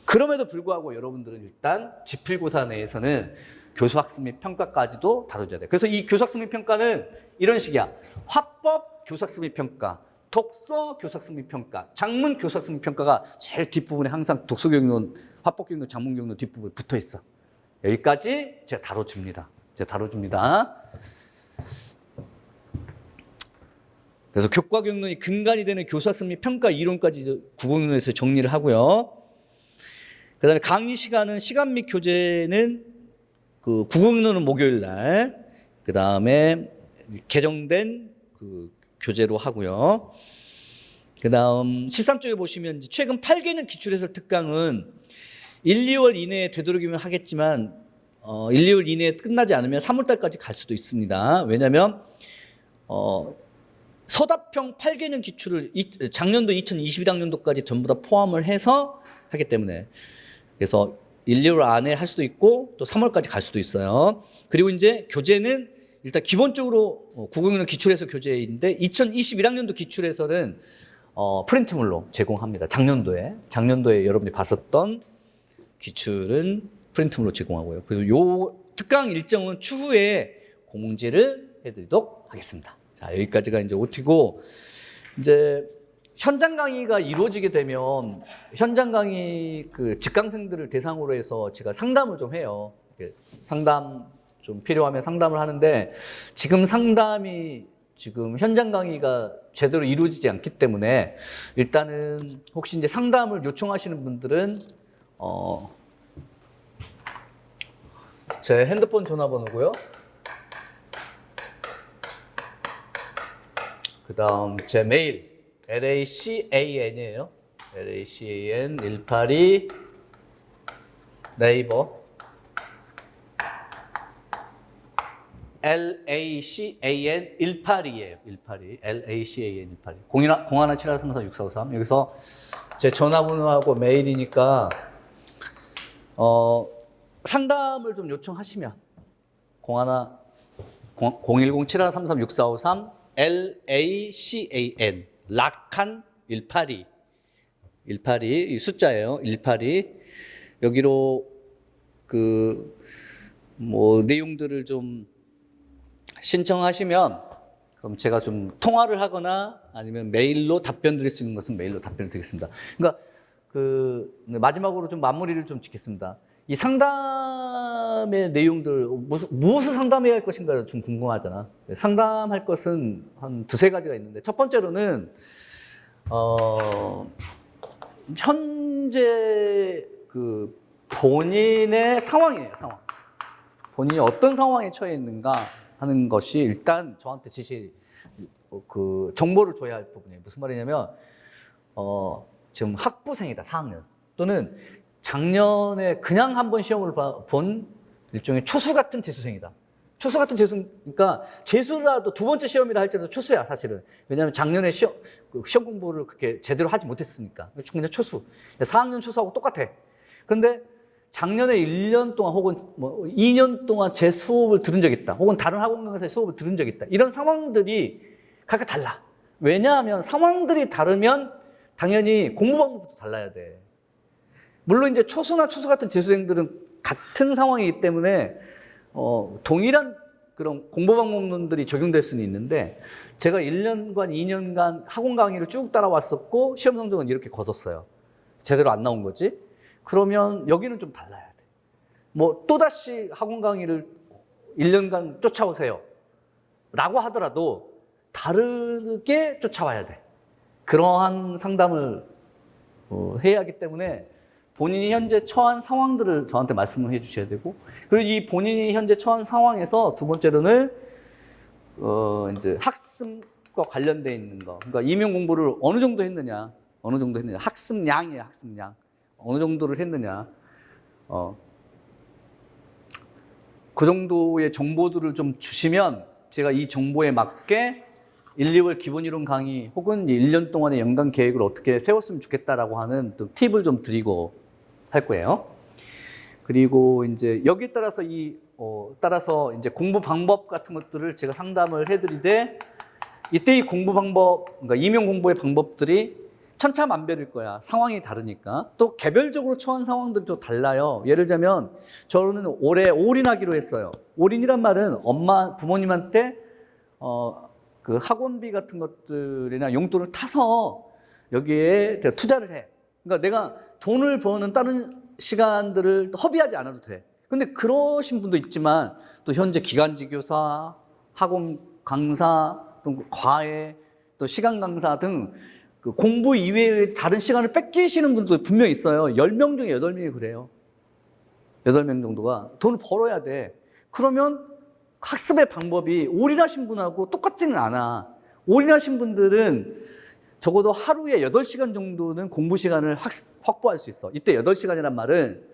그럼에도 불구하고 여러분들은 일단 지필고사 내에서는 교수학습 및 평가까지도 다뤄줘야 돼. 그래서 이 교수학습 및 평가는 이런 식이야. 화법 교수학습 및 평가, 독서 교수학습 및 평가, 장문 교수학습 및 평가가 제일 뒷부분에 항상 독서교육론, 화법교육론, 장문교육론 뒷부분에 붙어 있어. 여기까지 제가 다뤄줍니다. 그래서 교과 교육론이 근간이 되는 교수학습 및 평가 이론까지 국어교육론에서 정리를 하고요. 그다음에 강의 시간은 시간 및 교재는 그 국어교육론은 목요일 날, 그다음에 개정된 그 교재로 하고요. 그다음 13쪽에 보시면 최근 8개년 기출해설 특강은 1, 2월 이내에 되도록이면 하겠지만 1, 2월 이내에 끝나지 않으면 3월 달까지 갈 수도 있습니다. 왜냐하면 서답형 8개년 기출을 작년도 2021학년도까지 전부 다 포함을 해서 하기 때문에. 그래서 1, 2월 안에 할 수도 있고 또 3월까지 갈 수도 있어요. 그리고 이제 교재는 일단 기본적으로 901 기출해서 교재인데 2021학년도 기출해서는 프린트물로 제공합니다. 작년도에 여러분이 봤었던 기출은 프린트물로 제공하고요. 그리고 요 특강 일정은 추후에 공지를 해드리도록 하겠습니다. 자, 여기까지가 이제 OT고, 이제 현장 강의가 이루어지게 되면 현장 강의 그 직강생들을 대상으로 해서 제가 상담을 좀 해요. 상담 좀 필요하면 상담을 하는데, 지금 상담이 지금 현장 강의가 제대로 이루어지지 않기 때문에 일단은 혹시 이제 상담을 요청하시는 분들은 제 핸드폰 전화번호고요. 그 다음 제 메일 LACAN이에요. LACAN 182 네이버 LACAN 182예요. 182 LACAN 182 017-434-6453. 여기서 제 전화번호하고 메일이니까 상담을 좀 요청하시면 010-7133-6453 LACAN 락한 182 이 숫자예요. 182 여기로 내용들을 좀 신청하시면 그럼 제가 좀 통화를 하거나 아니면 메일로 답변 드릴 수 있는 것은 메일로 답변을 드리겠습니다. 그러니까 마지막으로 좀 마무리를 좀 짓겠습니다. 이 상담의 내용들, 무엇을 상담해야 할 것인가 좀 궁금하잖아. 상담할 것은 한 두세 가지가 있는데, 첫 번째로는, 현재 본인의 상황이에요, 상황. 본인이 어떤 상황에 처해 있는가 하는 것이 일단 저한테 정보를 줘야 할 부분이에요. 무슨 말이냐면, 지금 학부생이다, 4학년. 또는 작년에 그냥 한번 시험을 본 일종의 초수 같은 재수생이다. 초수 같은 재수, 그러니까 재수라도 두 번째 시험이라 할지라도 초수야, 사실은. 왜냐하면 작년에 시험 공부를 그렇게 제대로 하지 못했으니까. 그냥 초수. 4학년 초수하고 똑같아. 그런데 작년에 1년 동안 혹은 2년 동안 제 수업을 들은 적이 있다. 혹은 다른 학원 강사의 수업을 들은 적이 있다. 이런 상황들이 각각 달라. 왜냐하면 상황들이 다르면 당연히 공부 방법도 달라야 돼. 물론 이제 초수나 초수 같은 재수생들은 같은 상황이기 때문에 동일한 그런 공부 방법론들이 적용될 수는 있는데, 제가 1년간 2년간 학원 강의를 쭉 따라왔었고 시험 성적은 이렇게 거뒀어요. 제대로 안 나온 거지. 그러면 여기는 좀 달라야 돼. 또다시 학원 강의를 1년간 쫓아오세요 라고 하더라도 다르게 쫓아와야 돼. 그러한 상담을 해야 하기 때문에 본인이 현재 처한 상황들을 저한테 말씀을 해 주셔야 되고, 그리고 이 본인이 현재 처한 상황에서 두 번째로는 이제 학습과 관련돼 있는 거. 그러니까 임용 공부를 어느 정도 했느냐. 학습량이에요, 학습량. 어느 정도를 했느냐. 그 정도의 정보들을 좀 주시면 제가 이 정보에 맞게 1, 2월 기본 이론 강의 혹은 1년 동안의 연간 계획을 어떻게 세웠으면 좋겠다라고 하는 또 팁을 좀 드리고 할 거예요. 그리고 이제 여기에 따라서 따라서 이제 공부 방법 같은 것들을 제가 상담을 해드리되, 이때 이 공부 방법, 그러니까 임용 공부의 방법들이 천차만별일 거야. 상황이 다르니까. 또 개별적으로 처한 상황들이 또 달라요. 예를 들자면 저는 올해 올인하기로 했어요. 올인이란 말은 부모님한테 학원비 같은 것들이나 용돈을 타서 여기에 투자를 해. 그러니까 내가 돈을 버는 다른 시간들을 허비하지 않아도 돼. 근데 그러신 분도 있지만 또 현재 기간제 교사, 학원 강사, 또 과외, 또 시간 강사 등 공부 이외의 다른 시간을 뺏기시는 분도 분명히 있어요. 10명 중에 8명이 그래요. 8명 정도가 돈을 벌어야 돼. 그러면 학습의 방법이 올인하신 분하고 똑같지는 않아. 올인하신 분들은 적어도 하루에 8시간 정도는 공부 시간을 확보할 수 있어. 이때 8시간이란 말은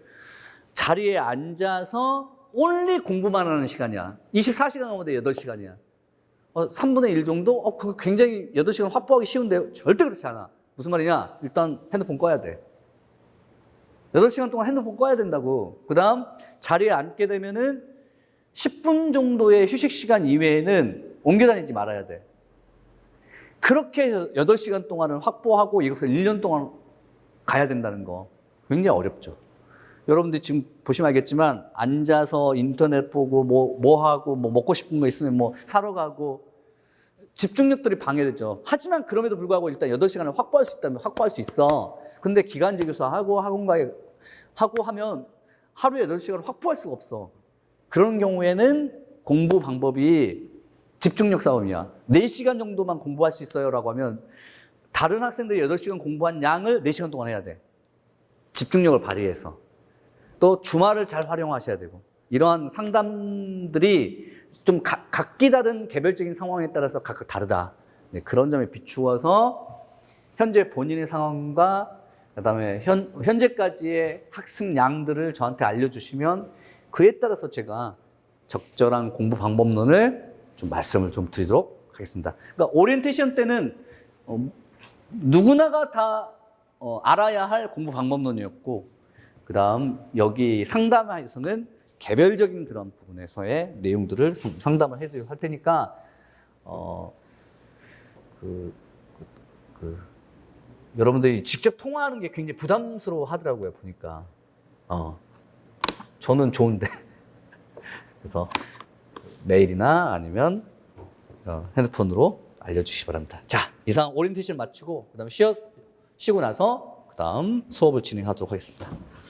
자리에 앉아서 only 공부만 하는 시간이야. 24시간 가운데 8시간이야. 3분의 1 정도? 그거 굉장히 8시간 확보하기 쉬운데 절대 그렇지 않아. 무슨 말이냐? 일단 핸드폰 꺼야 돼. 8시간 동안 핸드폰 꺼야 된다고. 그 다음 자리에 앉게 되면은 10분 정도의 휴식 시간 이외에는 옮겨 다니지 말아야 돼. 그렇게 해서 8시간 동안을 확보하고 이것을 1년 동안 가야 된다는 거 굉장히 어렵죠. 여러분들 지금 보시면 알겠지만 앉아서 인터넷 보고 뭐 하고 뭐 먹고 싶은 거 있으면 뭐 사러 가고 집중력들이 방해되죠. 하지만 그럼에도 불구하고 일단 8시간을 확보할 수 있다면 확보할 수 있어. 근데 기간제 교사하고 학원가에 하고 하면 하루에 8시간을 확보할 수가 없어. 그런 경우에는 공부 방법이 집중력 싸움이야. 4시간 정도만 공부할 수 있어요 라고 하면 다른 학생들이 8시간 공부한 양을 4시간 동안 해야 돼. 집중력을 발휘해서. 또 주말을 잘 활용하셔야 되고. 이러한 상담들이 좀 각기 다른 개별적인 상황에 따라서 각각 다르다. 네, 그런 점에 비추어서 현재 본인의 상황과 그다음에 현재까지의 학습량들을 저한테 알려주시면 그에 따라서 제가 적절한 공부 방법론을 좀 말씀을 좀 드리도록 하겠습니다. 그러니까 오리엔테이션 때는 누구나가 다 알아야 할 공부 방법론이었고, 그 다음 여기 상담에서는 개별적인 그런 부분에서의 내용들을 상담을 해드리고 할 테니까 여러분들이 직접 통화하는 게 굉장히 부담스러워 하더라고요, 보니까. 저는 좋은데. 그래서 메일이나 아니면 핸드폰으로 알려주시기 바랍니다. 자, 이상 오리엔테이션 마치고, 그 다음 쉬고 나서, 그 다음 수업을 진행하도록 하겠습니다.